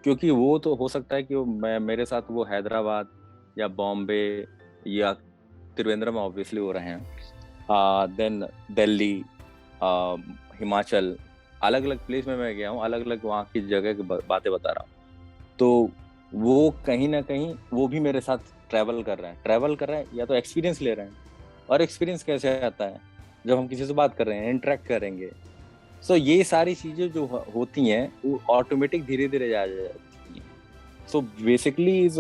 B: क्योंकि वो तो हो सकता है कि मेरे साथ वो हैदराबाद या बॉम्बे या त्रिवेंद्रम ऑब्वियसली हो रहे हैं, देन दिल्ली, हिमाचल, अलग अलग प्लेस में मैं गया हूँ, अलग अलग वहाँ की जगह की बातें बता रहा हूँ। तो वो कहीं ना कहीं वो भी मेरे साथ ट्रैवल कर रहे हैं, या तो एक्सपीरियंस ले रहे हैं। और एक्सपीरियंस कैसे आता है, जब हम किसी से बात कर रहे हैं, इंटरेक्ट करेंगे। सो ये सारी चीजें जो होती हैं, वो ऑटोमेटिक धीरे धीरे जा जाती हैं। सो बेसिकली इज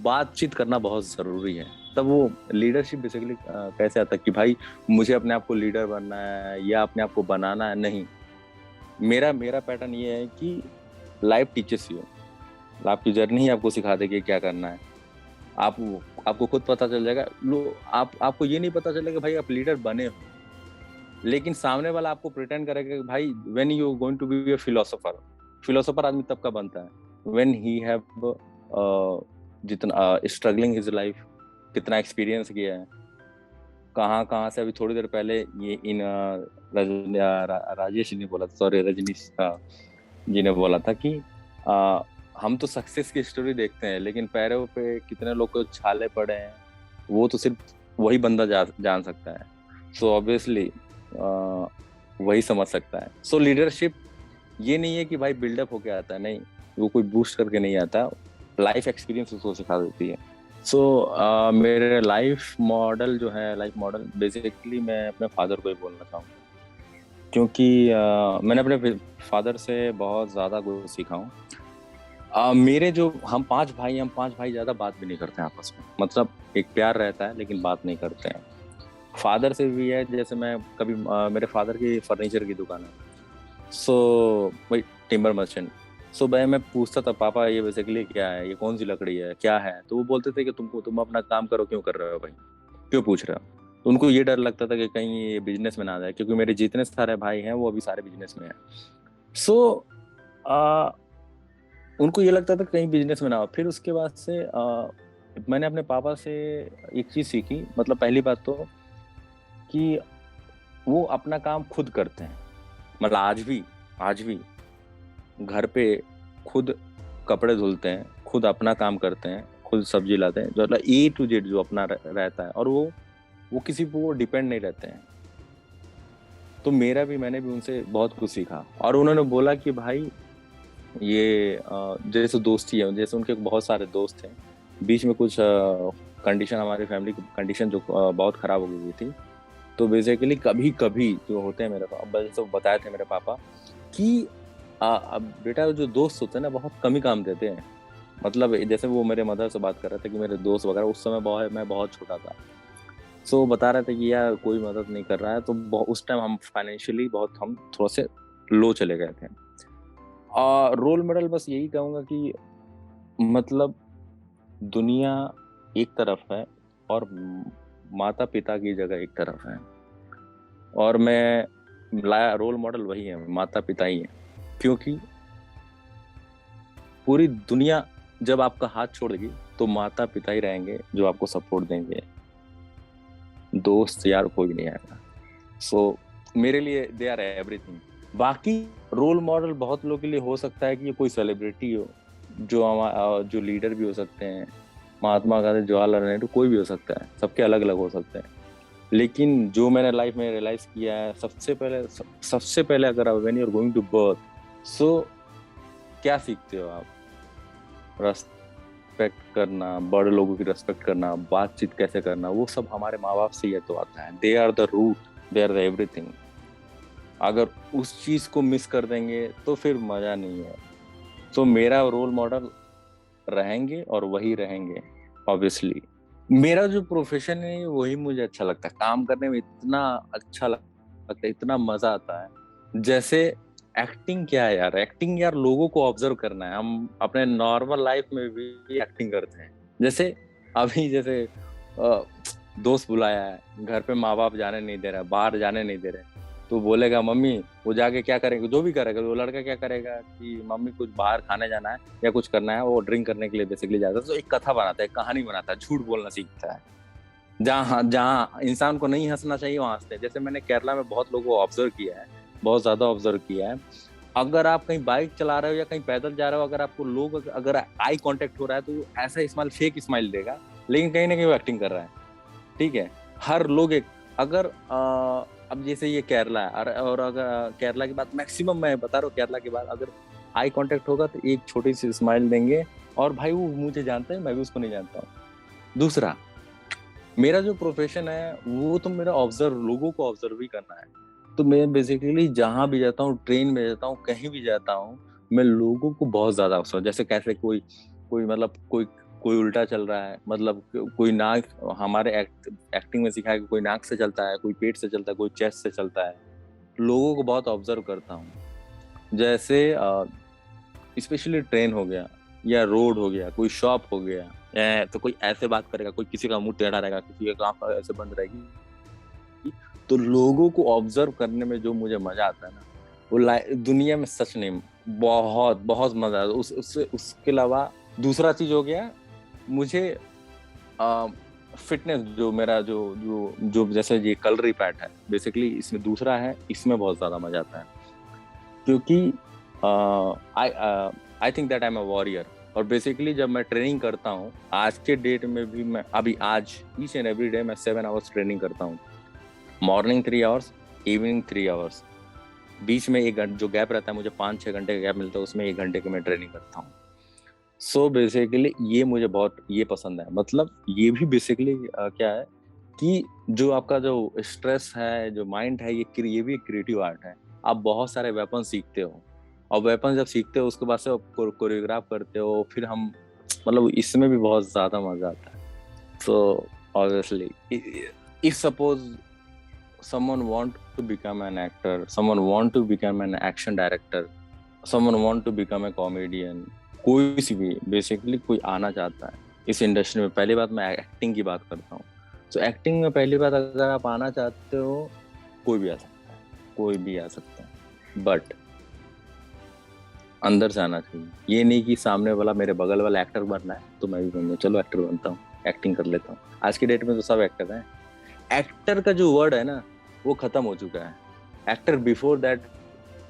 B: बातचीत करना बहुत ज़रूरी है। तब वो लीडरशिप बेसिकली कैसे आता है कि भाई मुझे अपने आप को लीडर बनना है या अपने आप को बनाना है, नहीं। मेरा मेरा पैटर्न ये है कि लाइफ टीचर्स यू, आपकी जर्नी ही आपको सिखा देगी क्या करना है। आप आपको खुद पता चल जाएगा। आपको ये नहीं पता चलेगा भाई आप लीडर बने हो, लेकिन सामने वाला आपको प्रिटेंड करेगा कि भाई when you going to be a philosopher. Philosopher आदमी तब का बनता है व्हेन ही हैव जितना स्ट्रगलिंग हिज लाइफ, कितना एक्सपीरियंस किया है, कहाँ कहाँ से। अभी थोड़ी देर पहले ये इन राजेश ने बोला था, सॉरी रजनीश जी ने बोला था कि हम तो सक्सेस की स्टोरी देखते हैं, लेकिन पैरों पे कितने लोग को छाले पड़े हैं वो तो सिर्फ वही बंदा जान सकता है। सो ऑब्वियसली वही समझ सकता है। सो लीडरशिप ये नहीं है कि भाई बिल्डअप होके आता है, नहीं, वो कोई बूस्ट करके नहीं आता, लाइफ एक्सपीरियंस उसको सिखा देती है। सो मेरे लाइफ मॉडल जो है, लाइफ मॉडल बेसिकली मैं अपने फादर को ही बोलना चाहूँगा, क्योंकि मैंने अपने फादर से बहुत ज़्यादा कुछ सीखा हूँ। मेरे जो हम पांच भाई ज़्यादा बात भी नहीं करते हैं आपस में, मतलब एक प्यार रहता है लेकिन बात नहीं करते हैं। फादर से भी है, जैसे मैं कभी मेरे फादर की फर्नीचर की दुकान है, सो वही टिम्बर मर्चेंट। सो भाई मैं पूछता था पापा ये बेसिकली क्या है, ये कौन सी लकड़ी है, क्या है, तो वो बोलते थे कि तुम अपना काम करो, क्यों कर रहे हो भाई, क्यों पूछ रहे हो। तो उनको ये डर लगता था कि कहीं ये बिजनेस में ना आ जाए, क्योंकि मेरे जितने सारे भाई हैं वो अभी सारे बिजनेस में हैं। सो उनको ये लगता था कहीं बिजनेस में ना हो। फिर उसके बाद से मैंने अपने पापा से एक चीज़ सीखी, मतलब पहली बात तो कि वो अपना काम खुद करते हैं। मतलब आज भी घर पे खुद कपड़े धुलते हैं, खुद अपना काम करते हैं, खुद सब्जी लाते हैं, जो मतलब A to Z जो अपना रहता है, और वो किसी पे डिपेंड नहीं रहते हैं। तो मैंने भी उनसे बहुत कुछ सीखा। और उन्होंने बोला कि भाई ये जैसे दोस्ती है, जैसे उनके बहुत सारे दोस्त हैं, बीच में कुछ कंडीशन, हमारी फैमिली की कंडीशन जो बहुत खराब हो गई थी, तो बेसिकली कभी कभी जो होते हैं मेरे पापा, जैसे बताए थे मेरे पापा कि अब बेटा जो दोस्त होते हैं ना बहुत कम ही काम देते हैं। मतलब जैसे वो मेरे मदर से बात कर रहे थे कि मेरे दोस्त वगैरह, उस समय मैं बहुत छोटा था, सो बता रहे थे कि यार कोई मदद नहीं कर रहा है, तो उस टाइम हम फाइनेंशियली हम थोड़ा से लो चले गए थे। रोल मॉडल बस यही कहूँगा कि मतलब दुनिया एक तरफ है और माता पिता की जगह एक तरफ है, और मैं लाया रोल मॉडल वही है, माता पिता ही है। क्योंकि पूरी दुनिया जब आपका हाथ छोड़ देगी तो माता पिता ही रहेंगे जो आपको सपोर्ट देंगे, दोस्त यार कोई नहीं आएगा। सो मेरे लिए दे आर एवरीथिंग। बाकी रोल मॉडल बहुत लोगों के लिए हो सकता है कि ये कोई सेलिब्रिटी हो, जो लीडर भी हो सकते हैं, महात्मा गांधी, जवाहरलाल नेहरू, कोई भी हो सकता है, सबके अलग अलग हो सकते हैं। लेकिन जो मैंने लाइफ में रियलाइज किया है, सबसे पहले अगर आप when you are going to birth, so क्या सीखते हो आप? रेस्पेक्ट करना, बड़े लोगों की रेस्पेक्ट करना, बातचीत कैसे करना, वो सब हमारे माँ बाप से ये तो आता है। They are the root, they are the everything. अगर उस चीज को मिस कर देंगे तो फिर मजा नहीं है। तो मेरा रोल मॉडल रहेंगे और वही रहेंगे ऑब्वियसली। मेरा जो प्रोफेशन है वही मुझे अच्छा लगता है, काम करने में इतना अच्छा लगता है, इतना मजा आता है। जैसे एक्टिंग क्या है यार, एक्टिंग यार लोगों को ऑब्जर्व करना है। हम अपने नॉर्मल लाइफ में भी एक्टिंग करते हैं। जैसे अभी जैसे दोस्त बुलाया है, घर पे माँ बाप जाने नहीं दे रहा, बाहर जाने नहीं दे रहे, तो बोलेगा मम्मी, वो जाके क्या करेगा, जो भी करेगा वो लड़का क्या करेगा कि मम्मी कुछ बाहर खाने जाना है या कुछ करना है, वो ड्रिंक करने के लिए बेसिकली जाता है। तो एक कथा बनाता है, एक कहानी बनाता है, झूठ बोलना सीखता है। जहाँ इंसान को नहीं हंसना चाहिए वहां हंसते हैं। जैसे मैंने केरला में बहुत लोगों को ऑब्जर्व किया है, बहुत ज्यादा ऑब्जर्व किया है। अगर आप कहीं बाइक चला रहे हो या कहीं पैदल जा रहे हो, अगर आपको लोग अगर आई कांटेक्ट हो रहा है तो ऐसा स्माइल, फेक स्माइल देगा, लेकिन कहीं ना कहीं वो एक्टिंग कर रहा है। ठीक है, हर लोग एक, अगर अब जैसे ये केरला है, और अगर केरला की बात मैक्सिमम मैं बता रहा हूँ, केरला की बात, अगर आई कांटेक्ट होगा तो एक छोटी सी स्माइल देंगे, और भाई वो मुझे जानता है, मैं भी उसको नहीं जानता हूँ। दूसरा, मेरा जो प्रोफेशन है वो तो मेरा लोगों को ऑब्जर्व ही करना है। तो मैं बेसिकली जहाँ भी जाता हूँ, ट्रेन में जाता हूँ, कहीं भी जाता हूँ, मैं लोगों को बहुत ज्यादा ऑब्जर्व, जैसे कैसे कोई कोई मतलब कोई कोई उल्टा चल रहा है, मतलब कोई नाक, हमारे एक्टिंग में सिखाया कि कोई नाक से चलता है, कोई पेट से चलता है, कोई चेस्ट से चलता है। लोगों को बहुत ऑब्जर्व करता हूँ, जैसे स्पेशली ट्रेन हो गया या रोड हो गया, कोई शॉप हो गया, तो कोई ऐसे बात करेगा, कोई किसी का मुंह टेढ़ा रहेगा, किसी का आंख ऐसे बंद रहेगी। तो लोगों को ऑब्जर्व करने में जो मुझे मजा आता है ना, वो दुनिया में सच नहीं, बहुत बहुत मजा आता है। उसके अलावा दूसरा चीज हो गया, मुझे फिटनेस, जो मेरा जो जो जो जैसे ये कैलोरी पैट है बेसिकली, इसमें दूसरा है, इसमें बहुत ज्यादा मजा आता है, क्योंकि I I think that I am a warrior. और बेसिकली जब मैं ट्रेनिंग करता हूँ, आज के डेट में भी मैं अभी आज ईच एंड एवरी डे मैं 7 आवर्स ट्रेनिंग करता हूँ। मॉर्निंग 3 आवर्स, इवनिंग 3 आवर्स, बीच में एक जो गैप रहता है, मुझे 5-6 घंटे का गैप मिलता है, उसमें 1 घंटे की मैं ट्रेनिंग करता हूँ। सो बेसिकली ये मुझे बहुत ये पसंद है। मतलब ये भी बेसिकली क्या है कि जो आपका जो स्ट्रेस है, जो माइंड है, ये भी एक क्रिएटिव आर्ट है। आप बहुत सारे वेपन सीखते हो, और वेपन जब सीखते हो उसके बाद से आप कोरियोग्राफ करते हो, फिर हम मतलब इसमें भी बहुत ज्यादा मजा आता है। So obviously if suppose someone want to become an actor, someone want to become an action director, someone want to become a comedian, कोई सी भी बेसिकली कोई आना चाहता है इस इंडस्ट्री में, पहली बात मैं एक्टिंग की बात करता हूँ। तो एक्टिंग में पहली बात, अगर आप आना चाहते हो, कोई भी आ सकता है, कोई भी आ सकता है, बट अंदर से आना चाहिए। ये नहीं कि सामने वाला, मेरे बगल वाला एक्टर बनना है तो मैं भी बनूंगा, चलो एक्टर बनता हूँ, एक्टिंग कर लेता हूँ। आज की डेट में तो सब एक्टर हैं। एक्टर का जो वर्ड है ना, वो खत्म हो चुका है। Actor before that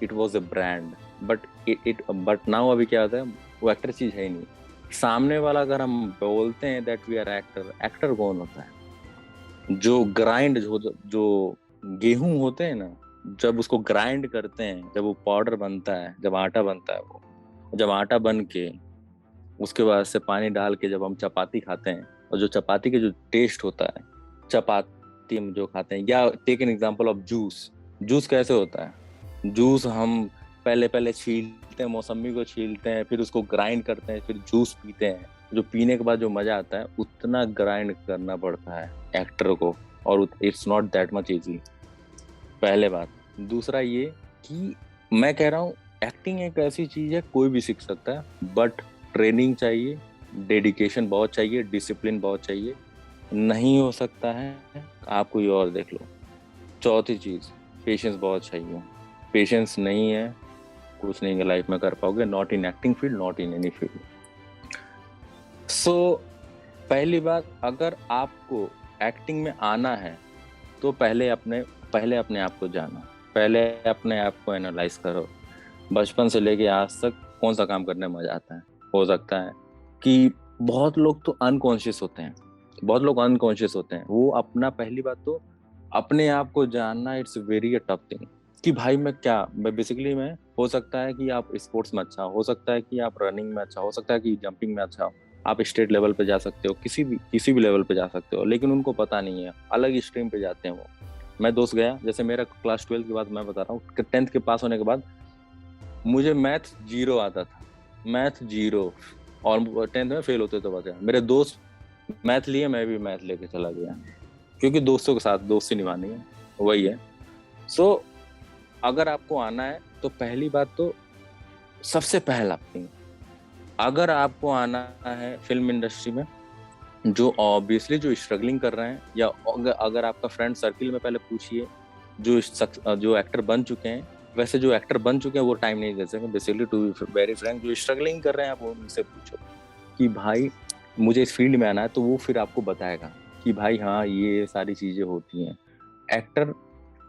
B: it was a brand, but now अभी क्या होता है, वो एक्टर चीज है ही नहीं। सामने वाला अगर हम बोलते हैं that we are actor, actor कौन होता है? जो ग्राइंड, जो गेहूं होते हैं ना, जब उसको ग्राइंड करते हैं, जब वो पाउडर बनता है, जब आटा बनता है, वो जब आटा बन के उसके बाद से पानी डाल के जब हम चपाती खाते हैं, और जो चपाती के जो टेस्ट होता है, चपाती में जो खाते हैं, या take an example of juice. Juice कैसे होता है? जूस हम पहले छीलते हैं, मौसमी को छीलते हैं, फिर उसको ग्राइंड करते हैं, फिर जूस पीते हैं। जो पीने के बाद जो मजा आता है, उतना ग्राइंड करना पड़ता है एक्टर को, और it's not that much easy, पहले बात। दूसरा ये कि मैं कह रहा हूँ, एक्टिंग एक ऐसी चीज है, कोई भी सीख सकता है, बट ट्रेनिंग चाहिए, डेडिकेशन बहुत चाहिए, डिसिप्लिन बहुत चाहिए। नहीं हो सकता है, आप कोई और देख लो। चौथी चीज, पेशेंस बहुत चाहिए। पेशेंस नहीं है, कुछ नहीं लाइफ में कर पाओगे, not in acting field, not in any field. So पहली बात, अगर आपको एक्टिंग में आना है तो पहले अपने आप को जानो, पहले अपने आप को एनालाइज करो। बचपन से लेके आज तक कौन सा काम करने में मजा आता है? हो सकता है कि बहुत लोग तो अनकॉन्शियस होते हैं, वो अपना, पहली बात तो अपने आप को जानना, it's very a tough thing. कि भाई मैं बेसिकली हो सकता है कि आप स्पोर्ट्स में अच्छा हो सकता है कि आप रनिंग में अच्छा हो सकता है कि जंपिंग में अच्छा हो, आप स्टेट लेवल पे जा सकते हो, किसी भी लेवल पे जा सकते हो, लेकिन उनको पता नहीं है, अलग स्ट्रीम पे जाते हैं वो। मैं दोस्त गया, जैसे मेरा क्लास 12 के बाद, मैं बता रहा हूँ, 10th के पास होने के बाद मुझे मैथ 0 आता था, मैथ 0, और 10th में फेल होते तो बचा। मेरे दोस्त मैथ लिए, मैं भी मैथ लेके चला गया, क्योंकि दोस्तों के साथ दोस्ती निभानी है, वही है। सो अगर आपको आना है तो पहली बात तो, सबसे पहला थिंग, अगर आपको आना है फिल्म इंडस्ट्री में, जो ऑब्वियसली जो स्ट्रगलिंग कर रहे हैं, या अगर आपका फ्रेंड सर्किल में पहले पूछिए जो एक्टर बन चुके हैं, वैसे जो एक्टर बन चुके हैं वो टाइम नहीं दे सकते। Basically to be very frank, जो स्ट्रगलिंग कर रहे हैं, आप उनसे पूछो कि भाई मुझे इस फील्ड में आना है, तो वो फिर आपको बताएगा कि भाई हाँ, ये सारी चीजें होती हैं। एक्टर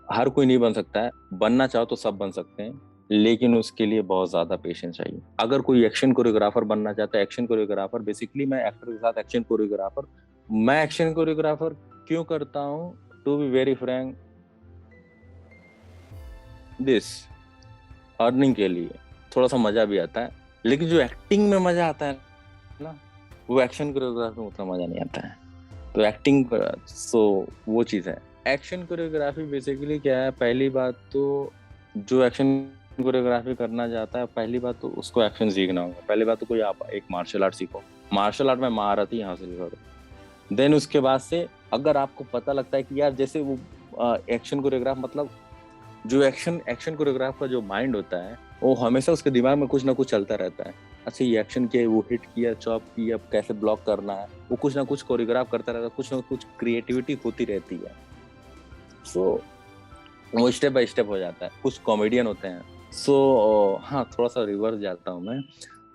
B: हर कोई नहीं बन सकता है, बनना चाहो तो सब बन सकते हैं, लेकिन उसके लिए बहुत ज्यादा पेशेंस चाहिए। अगर कोई एक्शन कोरियोग्राफर बनना चाहता है, एक्शन कोरियोग्राफर, बेसिकली मैं एक्टर के साथ एक्शन कोरियोग्राफर, मैं एक्शन कोरियोग्राफर क्यों करता हूँ? To be very frank, this earning के लिए थोड़ा सा मजा भी आता है, लेकिन जो एक्टिंग में मजा आता है ना, वो एक्शन कोरियोग्राफी में उतना मजा नहीं आता है। तो एक्टिंग, सो वो चीज है। एक्शन कोरियोग्राफी बेसिकली क्या है? पहली बात तो जो एक्शन कोरियोग्राफी करना चाहता है, पहली बात तो उसको एक्शन सीखना होगा। पहली बात तो कोई आप एक मार्शल आर्ट सीखो, मार्शल आर्ट में महारथी हासिल करो। देन उसके बाद से अगर आपको पता लगता है कि यार जैसे वो एक्शन कोरियोग्राफ, मतलब जो एक्शन कोरियोग्राफ का जो माइंड होता है वो हमेशा उसके दिमाग में कुछ ना कुछ चलता रहता है। अच्छा ये एक्शन किया, वो हिट किया, चॉप किया, कैसे ब्लॉक करना है, वो कुछ ना कुछ कोरियोग्राफ करता रहता है, कुछ ना कुछ क्रिएटिविटी होती रहती है। सो वो स्टेप बाय स्टेप हो जाता है। कुछ कॉमेडियन होते हैं। हाँ, थोड़ा सा रिवर्स जाता हूँ मैं।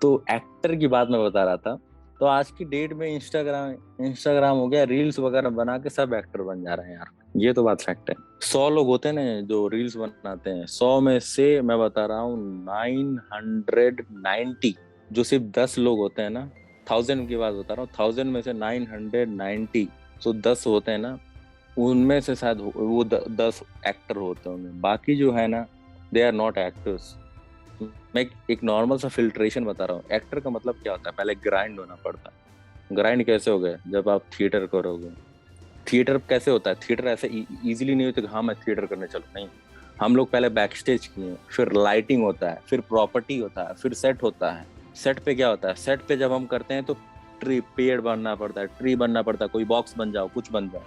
B: तो एक्टर की बात मैं बता रहा था। तो आज की डेट में इंस्टाग्राम हो गया, रील्स वगैरह बना के सब एक्टर बन जा रहे हैं यार। ये तो बात फैक्ट है। 100 लोग होते हैं ना जो रील्स बनाते हैं, 100 में से मैं बता रहा हूँ 990 जो सिर्फ 10 लोग होते हैं ना, 1000 की बात बता रहा हूँ, 1000 में से 990 तो 10 होते हैं ना, उनमें से शायद वो 10 एक्टर होते हैं उनमें। बाकी जो है ना, दे आर नॉट एक्टर्स। मैं एक नॉर्मल सा फिल्ट्रेशन बता रहा हूँ। एक्टर का मतलब क्या होता है, पहले ग्राइंड होना पड़ता है। ग्राइंड कैसे हो गए, जब आप थिएटर करोगे। थिएटर कैसे होता है, थिएटर ऐसे इजीली नहीं होता कि हाँ मैं थिएटर करने चलूँ, नहीं। हम लोग पहले बैक स्टेज किए, फिर लाइटिंग होता है, फिर प्रॉपर्टी होता है, फिर सेट होता है। सेट पे क्या होता है, सेट पे जब हम करते हैं तो पेड़ बनना पड़ता है, ट्री बनना पड़ता है, कोई बॉक्स बन जाओ, कुछ बन जाओ,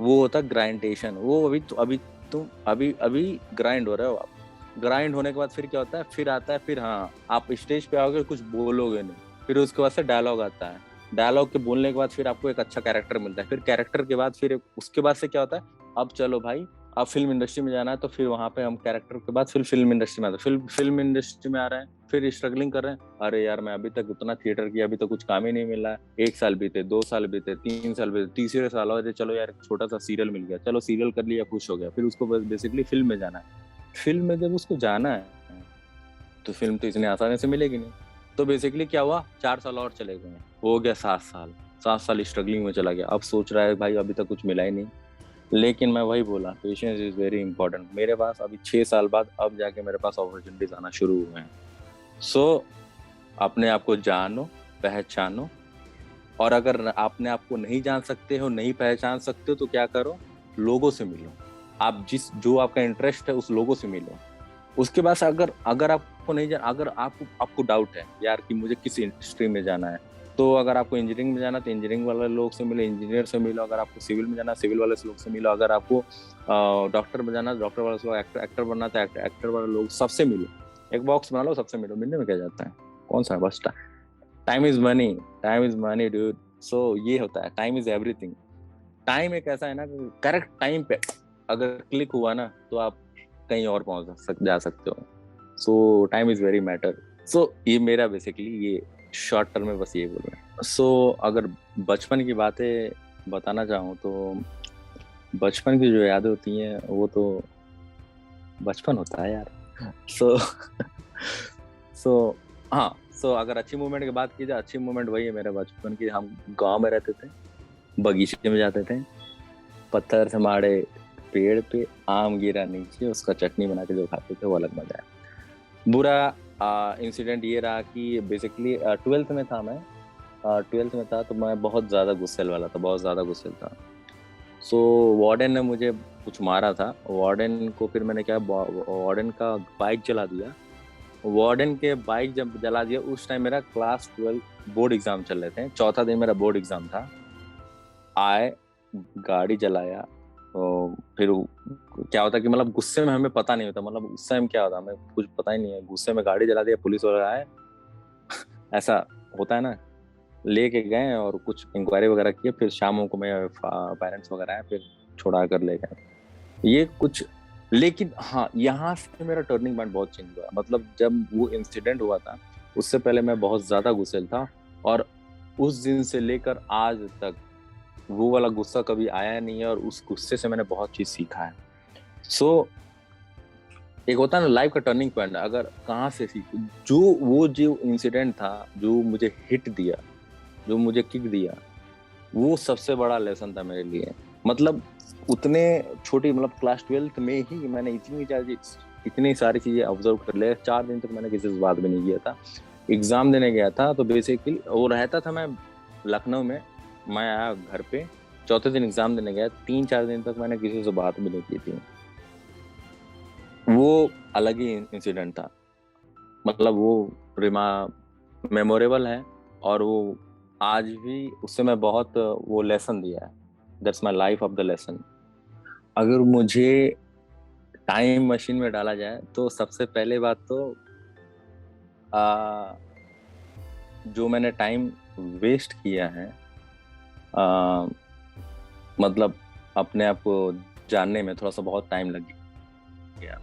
B: वो होता है ग्राइंडेशन। वो अभी अभी ग्राइंड हो रहे हो आप। ग्राइंड होने के बाद फिर क्या होता है, फिर आता है, फिर हाँ आप स्टेज पे आओगे, कुछ बोलोगे नहीं, फिर उसके बाद से डायलॉग आता है। डायलॉग के बोलने के बाद फिर आपको एक अच्छा कैरेक्टर मिलता है। फिर कैरेक्टर के बाद फिर उसके बाद से क्या होता है, अब चलो भाई अब फिल्म इंडस्ट्री में जाना है, तो फिर वहां पे हम कैरेक्टर के बाद फिर फिल्म इंडस्ट्री में आते हैं। फिल्म इंडस्ट्री में आ रहे हैं, फिर स्ट्रगलिंग कर रहे हैं। अरे यार मैं अभी तक उतना थिएटर किया, अभी तक कुछ काम ही नहीं मिला है। 1 साल बीते, 2 साल बीते, 3 साल बीते, तीसरे साल और चलो यार छोटा सा सीरियल मिल गया, चलो सीरियल कर लिया, खुश हो गया। फिर उसको बेसिकली फिल्म में जाना है। फिल्म में जब उसको जाना है तो फिल्म तो इतनी आसानी से मिलेगी नहीं। तो बेसिकली क्या हुआ, 4 साल और चले गए, हो गया 7 साल। 7 साल स्ट्रगलिंग में चला गया। अब सोच रहा है भाई अभी तक कुछ मिला ही नहीं। लेकिन मैं वही बोला, पेशेंस इज वेरी इंपॉर्टेंट। मेरे पास अभी 6 साल बाद अब जाके मेरे पास अपॉर्चुनिटीज आना शुरू हुए हैं। सो अपने आप को जानो, पहचानो। और अगर आपने आपको नहीं जान सकते हो, नहीं पहचान सकते हो, तो क्या करो, लोगों से मिलो। आप जो आपका इंटरेस्ट है उस लोगों से मिलो। उसके बाद अगर अगर आपको नहीं जाना, अगर आपको डाउट है यार कि मुझे किस इंडस्ट्री में जाना है, तो अगर आपको इंजीनियरिंग में जाना तो इंजीनियरिंग वाले लोग से मिलो, इंजीनियर से मिलो। अगर आपको सिविल में जाना, सिविल वाले लोग से मिलो। अगर आपको डॉक्टर में जाना, डॉक्टर वाले लोग, एक्टर बनना तो एक्टर वाले लोग, सबसे मिलो। एक बॉक्स बना लो, सबसे मिलो। मिलने में क्या जाता है, कौन सा है, बस time is money, time is money dude. So ये होता है, टाइम इज एवरीथिंग। टाइम एक ऐसा है ना, करेक्ट टाइम पे अगर क्लिक हुआ ना तो आप कहीं और जा सकते हो। So time is very matter. So ये मेरा बेसिकली ये शॉर्ट टर्म में बस ये बोल रहा है। सो अगर बचपन की बातें बताना चाहूँ तो बचपन की जो यादें होती हैं वो तो बचपन होता है यार। सो सो हाँ, सो अगर अच्छी मूवमेंट की बात की जाए, अच्छी मूवमेंट वही है मेरे बचपन की। हम गांव में रहते थे, बगीचे में जाते थे, पत्थर से मारे पेड़ पे आम गिरा नीचे, उसका चटनी बना के जो खाते थे वो अलग मजा है। बुरा इंसिडेंट ये रहा कि बेसिकली 12th में था मैं। 12th में था तो मैं बहुत ज़्यादा गुस्सेल वाला था, बहुत ज़्यादा गुस्सेल था। सो वार्डन ने मुझे कुछ मारा था। वार्डन को फिर मैंने क्या, वार्डन का बाइक जला दिया। वार्डन के बाइक जब जला दिया, उस टाइम मेरा क्लास 12 बोर्ड एग्जाम चल रहे थे, चौथा दिन मेरा बोर्ड एग्जाम था। आए, गाड़ी जलाया। तो फिर क्या होता कि मतलब गुस्से में हमें पता नहीं होता, मतलब उस टाइम क्या होता हमें कुछ पता ही नहीं है। गुस्से में गाड़ी जला दिया, पुलिस वाले आए, ऐसा होता है ना। लेके गए और कुछ इंक्वायरी वगैरह किए, फिर शामों को मैं पेरेंट्स वगैरह आए, फिर छुड़ा कर ले गए। ये कुछ। लेकिन हाँ, यहाँ से मेरा टर्निंग पॉइंट बहुत चेंज हुआ। मतलब जब वो इंसिडेंट हुआ था, उससे पहले मैं बहुत ज्यादा गुस्सेल था, और उस दिन से लेकर आज तक वो वाला गुस्सा कभी आया नहीं है, और उस गुस्से से मैंने बहुत चीज सीखा है। सो एक होता है ना लाइफ का टर्निंग पॉइंट, अगर कहाँ से सीखो, जो इंसिडेंट था, जो मुझे हिट दिया, जो मुझे किक दिया, वो सबसे बड़ा लेसन था मेरे लिए। मतलब उतने छोटी, मतलब क्लास 12th में ही मैंने इतनी सारी चीजें ऑब्जर्व कर लिया। 4 दिन तक मैंने किसी से बात भी नहीं किया था। एग्जाम देने गया था तो बेसिकली वो रहता था मैं लखनऊ में, मैं आया घर पे, चौथे दिन एग्जाम देने गया, 3-4 दिन तक मैंने किसी से बात भी नहीं की थी। वो अलग ही इंसिडेंट था। मतलब वो मेमोरेबल है, और वो आज भी उससे मैं बहुत वो लेसन दिया है। That's my life of the lesson. अगर मुझे टाइम मशीन में डाला जाए तो सबसे पहले बात तो आ, जो मैंने टाइम वेस्ट किया है, आ, मतलब अपने आप को जानने में थोड़ा सा बहुत टाइम लग गया,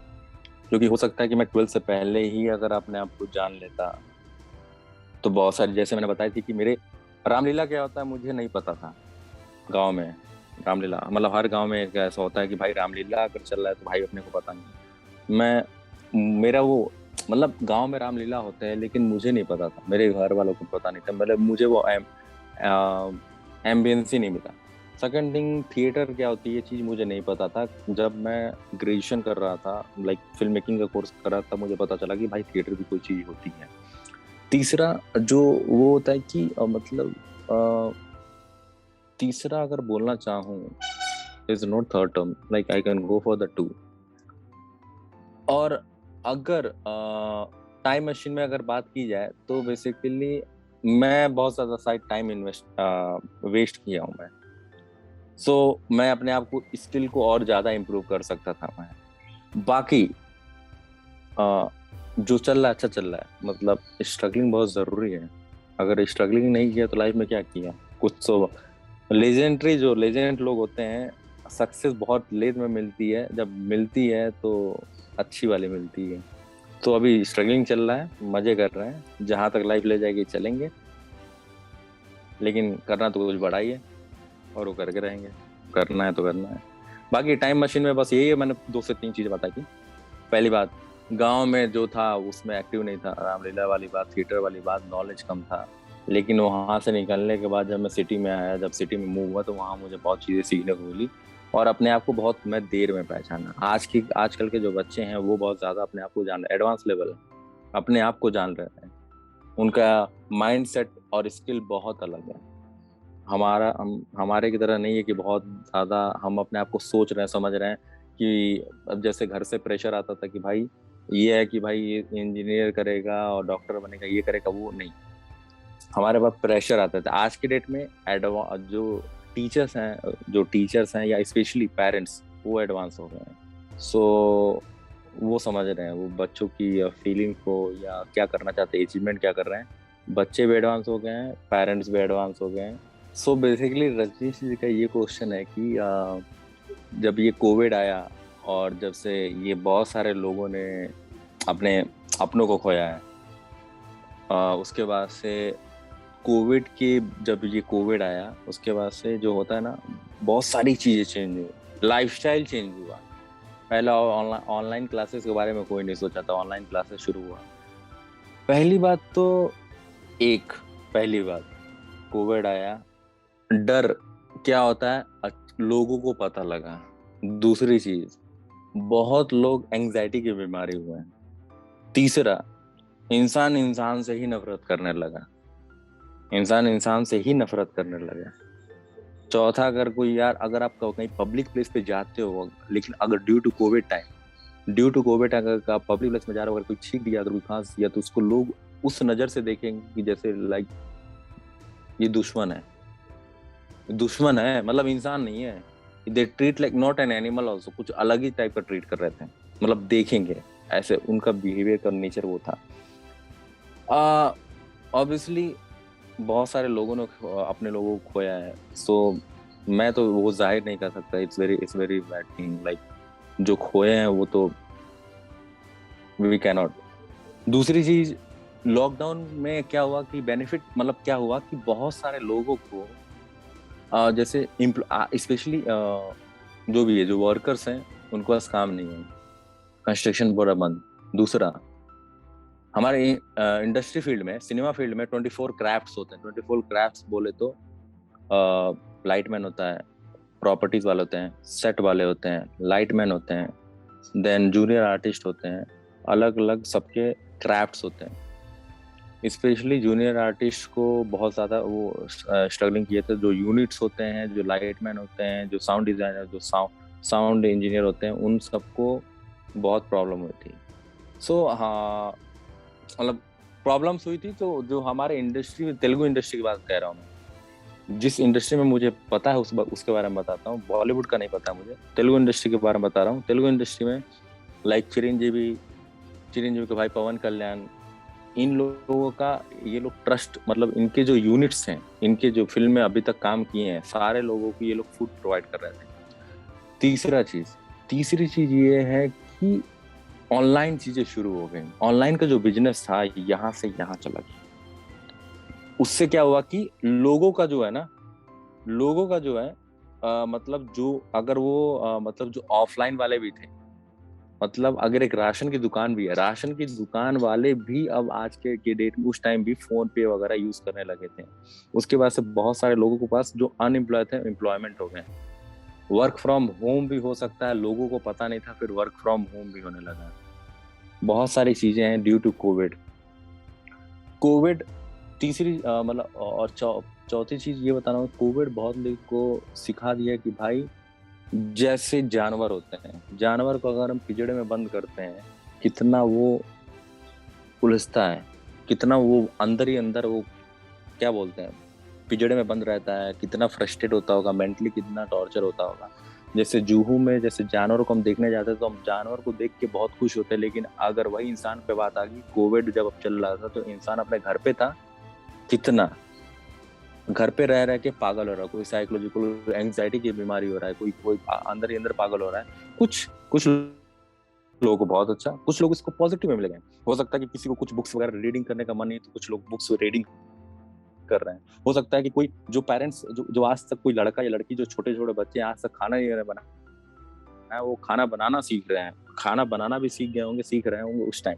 B: क्योंकि हो सकता है कि मैं 12th से पहले ही अगर अपने आप को जान लेता तो बहुत सारी, जैसे मैंने बताई थी कि मेरे रामलीला क्या होता है मुझे नहीं पता था। गांव में रामलीला, मतलब हर गांव में एक ऐसा होता है कि भाई रामलीला अगर चल रहा है तो भाई अपने को पता नहीं। मैं मेरा वो मतलब गांव में रामलीला होते हैं लेकिन मुझे नहीं पता था, मेरे घर वालों को पता नहीं था, मतलब मुझे वो एम्बियंस ही नहीं मिला। सेकंड थिंग, थिएटर क्या होती है ये चीज़ मुझे नहीं पता था। जब मैं ग्रेजुएशन कर रहा था, लाइक फिल्म मेकिंग का कोर्स कर रहा था, मुझे पता चला कि भाई थिएटर भी कोई चीज़ होती है। तीसरा जो वो होता है कि तीसरा अगर बोलना चाहूँ, is not third term, like I can go for the two. और अगर टाइम मशीन में अगर बात की जाए तो बेसिकली मैं बहुत ज्यादा साइड टाइम वेस्ट किया हूँ मैं। मैं अपने आप को स्किल को और ज्यादा इम्प्रूव कर सकता था मैं। बाकी जो चल रहा है अच्छा चल रहा है, मतलब स्ट्रगलिंग बहुत जरूरी है। अगर स्ट्रगलिंग नहीं किया तो लाइफ में क्या किया कुछ। तो लेजेंड लोग होते हैं, सक्सेस बहुत लेट में मिलती है, जब मिलती है तो अच्छी वाली मिलती है। तो अभी स्ट्रगलिंग चल रहा है, मजे कर रहे हैं, जहां तक लाइफ ले जाएगी चलेंगे, लेकिन करना तो कुछ बड़ा ही है और वो करके रहेंगे। करना है तो करना है। बाकी टाइम मशीन में बस यही है, मैंने 2 से 3 चीजें बताई थी। पहली बात, गांव में जो था उसमें एक्टिव नहीं था, रामलीला वाली बात, थिएटर वाली बात, नॉलेज कम था। लेकिन वहां से निकलने के बाद जब मैं सिटी में आया, जब सिटी में मूव हुआ, तो वहां मुझे बहुत चीजें सीखने को मिली और अपने आप को बहुत मैं देर में पहचाना। आजकल के जो बच्चे हैं वो बहुत ज्यादा अपने आप को जान रहे, एडवांस लेवल अपने आप को जान रहे हैं। उनका माइंड सेट और स्किल बहुत अलग है। हमारे की तरह नहीं है कि बहुत ज्यादा हम अपने आप को सोच रहे हैं, समझ रहे हैं कि अब जैसे घर से प्रेशर आता था कि भाई ये है कि भाई ये इंजीनियर करेगा और डॉक्टर बनेगा, ये करेगा, वो नहीं। हमारे पास प्रेशर आता था। आज के डेट में जो टीचर्स हैं या स्पेशली पेरेंट्स, वो एडवांस हो गए हैं। वो समझ रहे हैं वो बच्चों की फीलिंग को या क्या करना चाहते हैं, अचीवमेंट क्या कर रहे हैं। बच्चे भी एडवांस हो गए हैं, पेरेंट्स भी एडवांस हो गए हैं। बेसिकली रजनीश जी का ये क्वेश्चन है कि जब ये कोविड आया और जब से ये बहुत सारे लोगों ने अपने अपनों को खोया है, उसके बाद से जब ये कोविड आया उसके बाद से जो होता है ना, बहुत सारी चीजें चेंज हुई, लाइफस्टाइल चेंज हुआ। पहला ऑनलाइन क्लासेस के बारे में कोई नहीं सोचा था, ऑनलाइन क्लासेस शुरू हुआ। पहली बात कोविड आया, डर क्या होता है लोगों को पता लगा। दूसरी चीज, बहुत लोग एंजाइटी की बीमारी हुए हैं। तीसरा, इंसान इंसान से ही नफरत करने लगा। चौथा, अगर आप कहीं पब्लिक प्लेस पे जाते हो, लेकिन अगर ड्यू टू कोविड अगर आप पब्लिक प्लेस में जा रहे हो, अगर कोई छींक दिया, अगर कोई खांस दिया, तो उसको लोग उस नजर से देखेंगे कि जैसे लाइक ये दुश्मन है, मतलब इंसान नहीं है। They treat like not an animal also, कुछ अलग ही टाइप का ट्रीट कर रहे थे, मतलब देखेंगे ऐसे, उनका बिहेवियर का नेचर वो था। ऑब्वियसली बहुत सारे लोगों ने अपने लोगों को खोया है। मैं तो वो जाहिर नहीं कर सकता, it's very bad thing, like जो खोए हैं वो तो वी कैन नॉट। दूसरी चीज, लॉकडाउन में क्या हुआ कि बेनिफिट, मतलब क्या हुआ कि बहुत सारे लोगों को जैसे स्पेशली जो भी है, जो वर्कर्स हैं, उनको पास काम नहीं है, कंस्ट्रक्शन पूरा बंद। दूसरा, हमारे इंडस्ट्री फील्ड में, सिनेमा फील्ड में 24 क्राफ्ट्स होते हैं। 24 क्राफ्ट्स बोले तो लाइटमैन होता है, प्रॉपर्टीज वाले होते हैं, सेट वाले होते हैं, लाइटमैन होते हैं, देन जूनियर आर्टिस्ट होते हैं, अलग अलग सबके क्राफ्ट्स होते हैं। स्पेशली जूनियर आर्टिस्ट को बहुत ज़्यादा वो स्ट्रगलिंग किए थे। जो यूनिट्स होते हैं, जो लाइटमैन होते हैं, जो साउंड डिजाइनर, जो साउंड इंजीनियर होते हैं, उन सबको बहुत प्रॉब्लम हुई थी। हाँ, मतलब प्रॉब्लम्स हुई थी, तो जो हमारे इंडस्ट्री में, तेलुगु इंडस्ट्री की बात कह रहा हूँ मैं, जिस इंडस्ट्री में मुझे पता है उसके बारे में बताता हूँ। बॉलीवुड का नहीं पता मुझे, तेलुगु इंडस्ट्री के बारे में बता रहा हूँ। तेलुगु इंडस्ट्री में लाइक चिरंजीवी के भाई पवन कल्याण, इन लोगों का, ये लोग ट्रस्ट, मतलब इनके जो यूनिट्स हैं, इनके जो फिल्म में अभी तक काम किए हैं, सारे लोगों को ये लोग फूड प्रोवाइड कर रहे थे। तीसरी चीज ये है कि ऑनलाइन चीजें शुरू हो गई। ऑनलाइन का जो बिजनेस था यहाँ से यहाँ चला गया। उससे क्या हुआ कि लोगों का जो है ना, लोगों का जो है मतलब जो, अगर वो मतलब जो ऑफलाइन वाले भी थे, मतलब अगर एक राशन की दुकान भी है, राशन की दुकान वाले भी अब आज के डेट में, उस टाइम भी फोन पे वगैरह यूज करने लगे थे। उसके बाद से बहुत सारे लोगों के पास जो अनएम्प्लॉय थे, एम्प्लॉयमेंट हो गए। वर्क फ्रॉम होम भी हो सकता है, लोगों को पता नहीं था, फिर वर्क फ्रॉम होम भी होने लगा। बहुत सारी चीजें हैं ड्यू टू कोविड। तीसरी मतलब और चौथी चीज ये बता रहा हूँ, कोविड बहुत लोग को सिखा दिया कि भाई जैसे जानवर होते हैं, जानवर को अगर हम पिंजड़े में बंद करते हैं, कितना वो उलझता है, कितना वो अंदर ही अंदर, वो क्या बोलते हैं, पिंजड़े में बंद रहता है, कितना फ्रस्ट्रेट होता होगा, मेंटली कितना टॉर्चर होता होगा। जैसे जूहू में जैसे जानवरों को हम देखने जाते हैं, तो हम जानवर को देख के बहुत खुश होते हैं, लेकिन अगर वही इंसान पे बात आ गई, कोविड जब चल रहा था, तो इंसान अपने घर पे था, कितना घर पे रह रह के पागल हो रहा है, कोई साइकोलॉजिकल एंजाइटी की बीमारी हो रहा है, कोई अंदर ही अंदर पागल हो रहा है। कुछ लोगों को बहुत अच्छा, कुछ लोग इसको पॉजिटिव में मिल गए। हो सकता है कि किसी को कुछ बुक्स वगैरह रीडिंग करने का मन नहीं, तो कुछ लोग बुक्स रीडिंग कर रहे हैं। हो सकता है कि कोई जो पेरेंट्स जो आज तक, कोई लड़का या लड़की जो छोटे छोटे बच्चे आज तक खाना नहीं बना है, वो खाना बनाना सीख रहे हैं, खाना बनाना भी सीख रहे होंगे उस टाइम।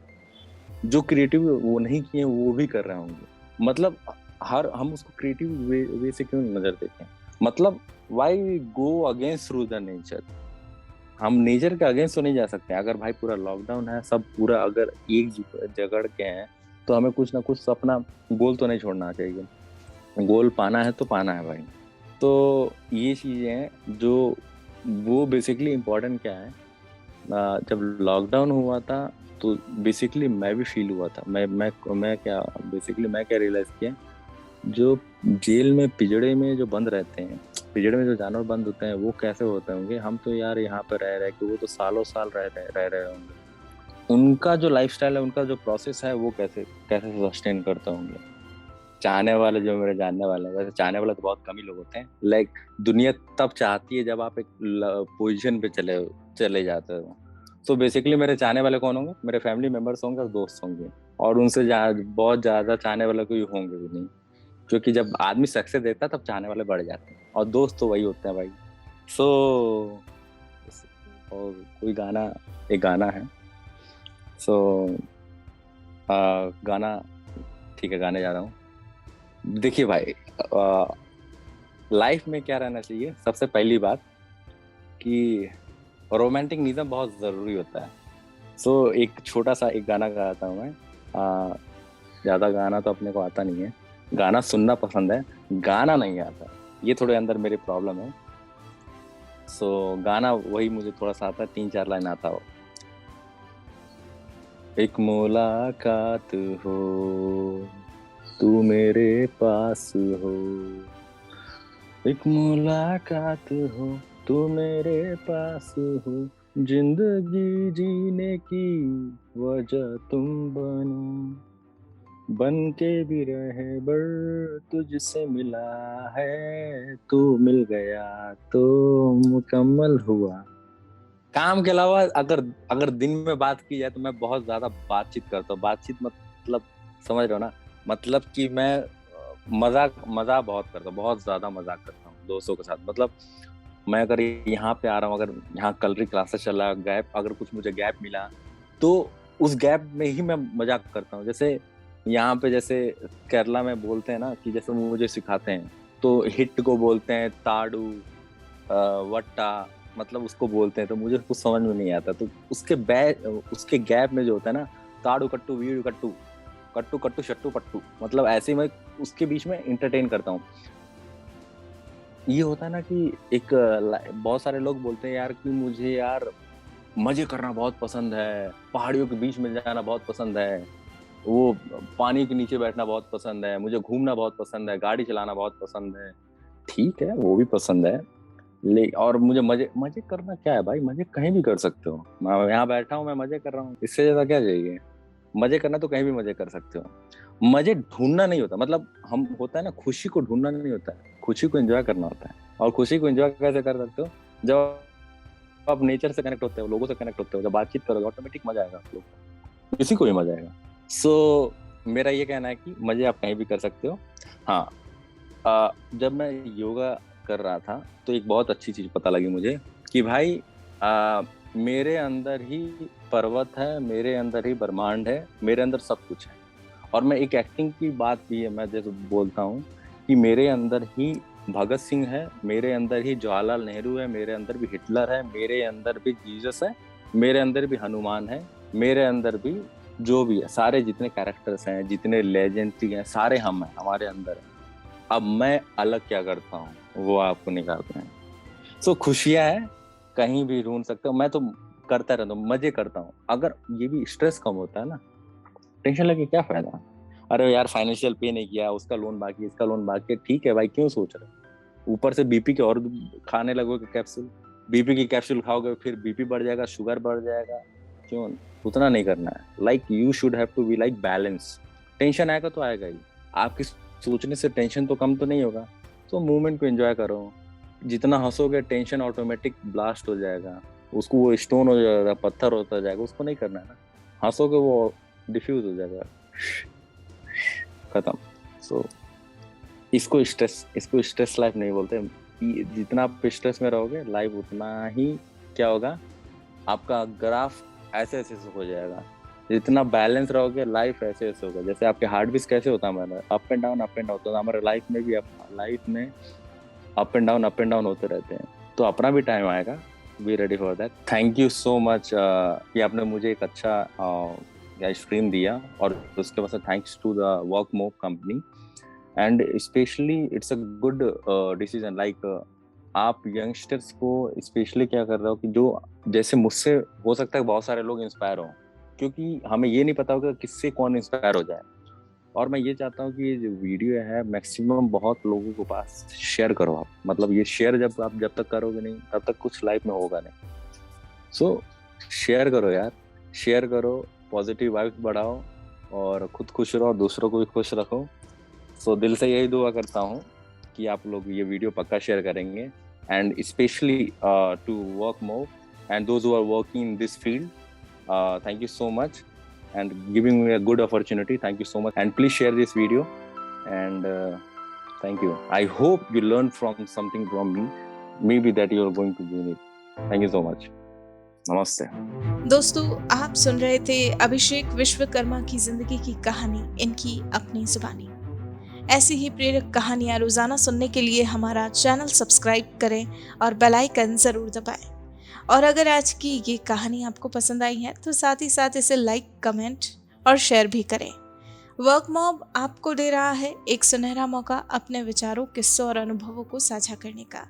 B: जो क्रिएटिव वो नहीं किए वो भी कर रहे होंगे। मतलब हम उसको क्रिएटिव वे से क्यों नजर देते हैं? मतलब why go against through the nature? हम नेचर के अगेंस्ट तो नहीं जा सकते। अगर भाई पूरा लॉकडाउन है, सब पूरा अगर एक जगड़ के हैं, तो हमें कुछ ना कुछ अपना गोल तो नहीं छोड़ना चाहिए। गोल पाना है तो पाना है भाई। तो ये चीजें हैं जो, वो बेसिकली इम्पोर्टेंट क्या है, जब लॉकडाउन हुआ था तो बेसिकली मैं भी फील हुआ था। मैं क्या रियलाइज किया, जो जेल में पिंजड़े में जो बंद रहते हैं, पिंजड़े में जो जानवर बंद होते हैं, वो कैसे होते होंगे। हम तो यार यहाँ पे रह रहे कि वो तो सालों साल रह रहे होंगे। उनका जो लाइफस्टाइल है, उनका जो प्रोसेस है, वो कैसे सस्टेन करते होंगे। चाहने वाले जो मेरे जानने वाले हैं, वैसे चाहने वाले तो बहुत कम ही लोग होते हैं। लाइक दुनिया तब चाहती है जब आप एक पोजीशन पे चले जाते हो। तो बेसिकली मेरे चाहने वाले कौन होंगे? मेरे फैमिली मेंबर्स होंगे और दोस्त होंगे, और उनसे बहुत ज्यादा चाहने वाले कोई होंगे भी नहीं, क्योंकि जब आदमी सक्सेस देता है तब चाहने वाले बढ़ जाते हैं, और दोस्त तो वही होते हैं भाई। सो और कोई एक गाना है। सो गाना, ठीक है, गाने जा रहा हूँ। देखिए भाई, लाइफ में क्या रहना चाहिए, सबसे पहली बात कि रोमांटिकनिज्म बहुत जरूरी होता है। सो एक छोटा सा एक गाना गाता हूँ मैं। ज्यादा गाना तो अपने को आता नहीं है, गाना सुनना पसंद है, गाना नहीं आता, ये थोड़े अंदर मेरी प्रॉब्लम है। सो गाना वही मुझे थोड़ा सा आता है, 3-4 लाइन आता हो। एक मुलाकात हो, तू मेरे पास हो, एक मुलाकात हो, तू मेरे पास हो, जिंदगी जीने की वजह तुम बनो, बन के भी रहे बर तुझसे मिला है, तू मिल गया तो मुकम्मल हुआ। काम के अलावा अगर दिन में बात की जाए, तो मैं बहुत ज्यादा बातचीत करता हूँ। बातचीत मतलब समझ रहे हो ना, मतलब कि मैं मजाक बहुत करता हूँ, बहुत ज्यादा मजाक करता हूँ दोस्तों के साथ। मतलब मैं अगर यहाँ पे आ रहा हूँ, अगर यहाँ कलरी क्लासेस चल रहा है, गैप, अगर कुछ मुझे गैप मिला, तो उस गैप में ही मैं मजाक करता हूँ। जैसे यहाँ पे जैसे केरला में बोलते हैं ना, कि जैसे मुझे सिखाते हैं, तो हिट को बोलते हैं ताड़ू, वट्टा, मतलब उसको बोलते हैं, तो मुझे कुछ समझ में नहीं आता। तो उसके गैप में जो होता है ना, ताड़ू कट्टू वीड़ू कट्टू, कट्टू कट्टू शट्टू पट्टू, मतलब ऐसे ही मैं उसके बीच में एंटरटेन करता हूँ। ये होता है ना कि एक बहुत सारे लोग बोलते हैं यार कि मुझे यार मजे करना बहुत पसंद है, पहाड़ियों के बीच में जाना बहुत पसंद है, वो पानी के नीचे बैठना बहुत पसंद है, मुझे घूमना बहुत पसंद है, गाड़ी चलाना बहुत पसंद है। ठीक है, वो भी पसंद है। और मुझे मजे मजे करना क्या है भाई, मजे कहीं भी कर सकते हो। मैं यहाँ बैठा हूँ, मैं मजे कर रहा हूँ, इससे ज्यादा क्या चाहिए। मजे करना तो कहीं भी मजे कर सकते हो। मजे ढूंढना नहीं होता, मतलब हम होता है ना, खुशी को ढूंढना नहीं होता है, खुशी को एंजॉय करना होता है। और खुशी को एंजॉय कैसे कर सकते हो, जब आप नेचर से कनेक्ट होते हो, लोगों से कनेक्ट होते हो, जब बातचीत करोगे ऑटोमेटिक मजा आएगा आप लोग को, किसी को भी मजा आएगा। सो मेरा ये कहना है कि मजे आप कहीं भी कर सकते हो। हाँ, जब मैं योगा कर रहा था तो एक बहुत अच्छी चीज पता लगी मुझे कि भाई मेरे अंदर ही पर्वत है, मेरे अंदर ही ब्रह्मांड है, मेरे अंदर सब कुछ है। और मैं एक एक्टिंग की बात भी है, मैं जैसे बोलता हूँ कि मेरे अंदर ही भगत सिंह है, मेरे अंदर ही जवाहरलाल नेहरू है, मेरे अंदर भी हिटलर है, मेरे अंदर भी जीसस है, मेरे अंदर भी हनुमान है, मेरे अंदर भी जो भी है, सारे जितने कैरेक्टर्स हैं, जितने लेजेंडरी हैं, सारे हम हैं, हमारे अंदर है। अब मैं अलग क्या करता हूँ वो आपको निकालते हैं। सो खुशियां है, कहीं भी ढूंढ सकते हो। मैं तो करता रहता हूँ, मजे करता हूँ। अगर ये भी स्ट्रेस कम होता है ना, टेंशन लगे क्या फायदा। अरे यार फाइनेंशियल पे नहीं किया, उसका लोन बाकी, इसका लोन बाकी, ठीक है भाई, क्यों सोच रहे हो। ऊपर से बीपी के और खाने लगोगे कैप्सूल, बीपी की कैप्सूल खाओगे फिर बीपी बढ़ जाएगा, शुगर बढ़ जाएगा। क्यों, उतना नहीं करना है। Like you should have to be like balance. Tension आएगा तो आएगा ही, आपकी सोचने से टेंशन तो कम तो नहीं होगा। तो मूवमेंट को एंजॉय करो, जितना हंसोगे टेंशन ऑटोमेटिक ब्लास्ट हो जाएगा, उसको वो स्टोन हो जाएगा, पत्थर होता जाएगा, उसको नहीं करना है ना। हंसोगे वो डिफ्यूज हो जाएगा, खत्म। सो इसको स्ट्रेस लाइफ नहीं बोलते। जितना आप स्ट्रेस में रहोगे लाइफ उतना ही क्या होगा, आपका ग्राफ ऐसे ऐसे हो जाएगा। जितना बैलेंस रहोगे लाइफ ऐसे ऐसे होगा। जैसे आपके हार्ट बीट कैसे होता है, हमारा up and down up and down, तो हमारे लाइफ में भी अप एंड डाउन होते रहते हैं। तो अपना भी टाइम आएगा, be ready for that. Thank you so much कि आपने मुझे एक अच्छा स्ट्रीम दिया, और उसके बाद thanks to the work move company. And specially it's a good decision. Like आप यंगस्टर्स को स्पेशली क्या कर रहे हो कि जो जैसे मुझसे हो सकता है बहुत सारे लोग इंस्पायर हों, क्योंकि हमें ये नहीं पता होगा किससे कौन इंस्पायर हो जाए। और मैं ये चाहता हूँ कि ये जो वीडियो है मैक्सिमम बहुत लोगों के पास शेयर करो आप। मतलब ये शेयर जब तक करोगे नहीं तब तक कुछ लाइफ में होगा नहीं। सो शेयर करो यार, शेयर करो, पॉजिटिव वाइब्स बढ़ाओ, और खुद खुश रहो और दूसरों को भी खुश रखो। सो दिल से यही दुआ करता हूँ कि आप लोग ये वीडियो पक्का शेयर करेंगे, and specially to work more and those who are working in this field, thank you so much and giving me a good opportunity. Thank you so much, and please share this video, and thank you. I hope you learned from something from me, maybe that you are going to do it. Thank you so much. नमस्ते।
A: दोस्तों, आप सुन रहे थे अभिषेक विश्वकर्मा की जिंदगी की कहानी, इनकी अपनी जुबानी। ऐसी ही प्रेरक कहानियां रोजाना सुनने के लिए हमारा चैनल सब्सक्राइब करें और बेल आइकन जरूर दबाएं। और अगर आज की ये कहानी आपको पसंद आई है तो साथ ही साथ इसे लाइक, कमेंट और शेयर भी करें। वर्क मॉब आपको दे रहा है एक सुनहरा मौका अपने विचारों, किस्सों और अनुभवों को साझा करने का।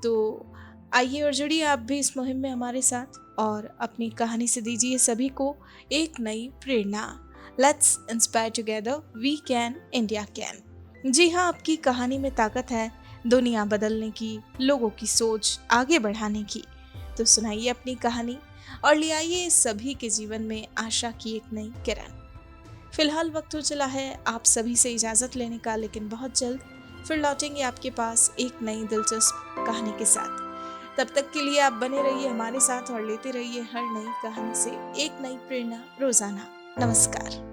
A: तो आइए और जुड़िए आप भी इस मुहिम में हमारे साथ, और अपनी कहानी से दीजिए सभी को एक नई प्रेरणा। Let's inspire together, we can, India can. जी हाँ, आपकी कहानी में ताकत है दुनिया बदलने की, लोगों की सोच आगे बढ़ाने की। तो सुनाइए अपनी कहानी और ले आइए सभी के जीवन में आशा की एक नई किरण। फिलहाल वक्त हो चला है आप सभी से इजाजत लेने का, लेकिन बहुत जल्द फिर लौटेंगे आपके पास एक नई दिलचस्प कहानी के साथ। तब तक के लिए आप बने रहिए हमारे साथ और लेते रहिए हर नई कहानी से एक नई प्रेरणा रोजाना। नमस्कार।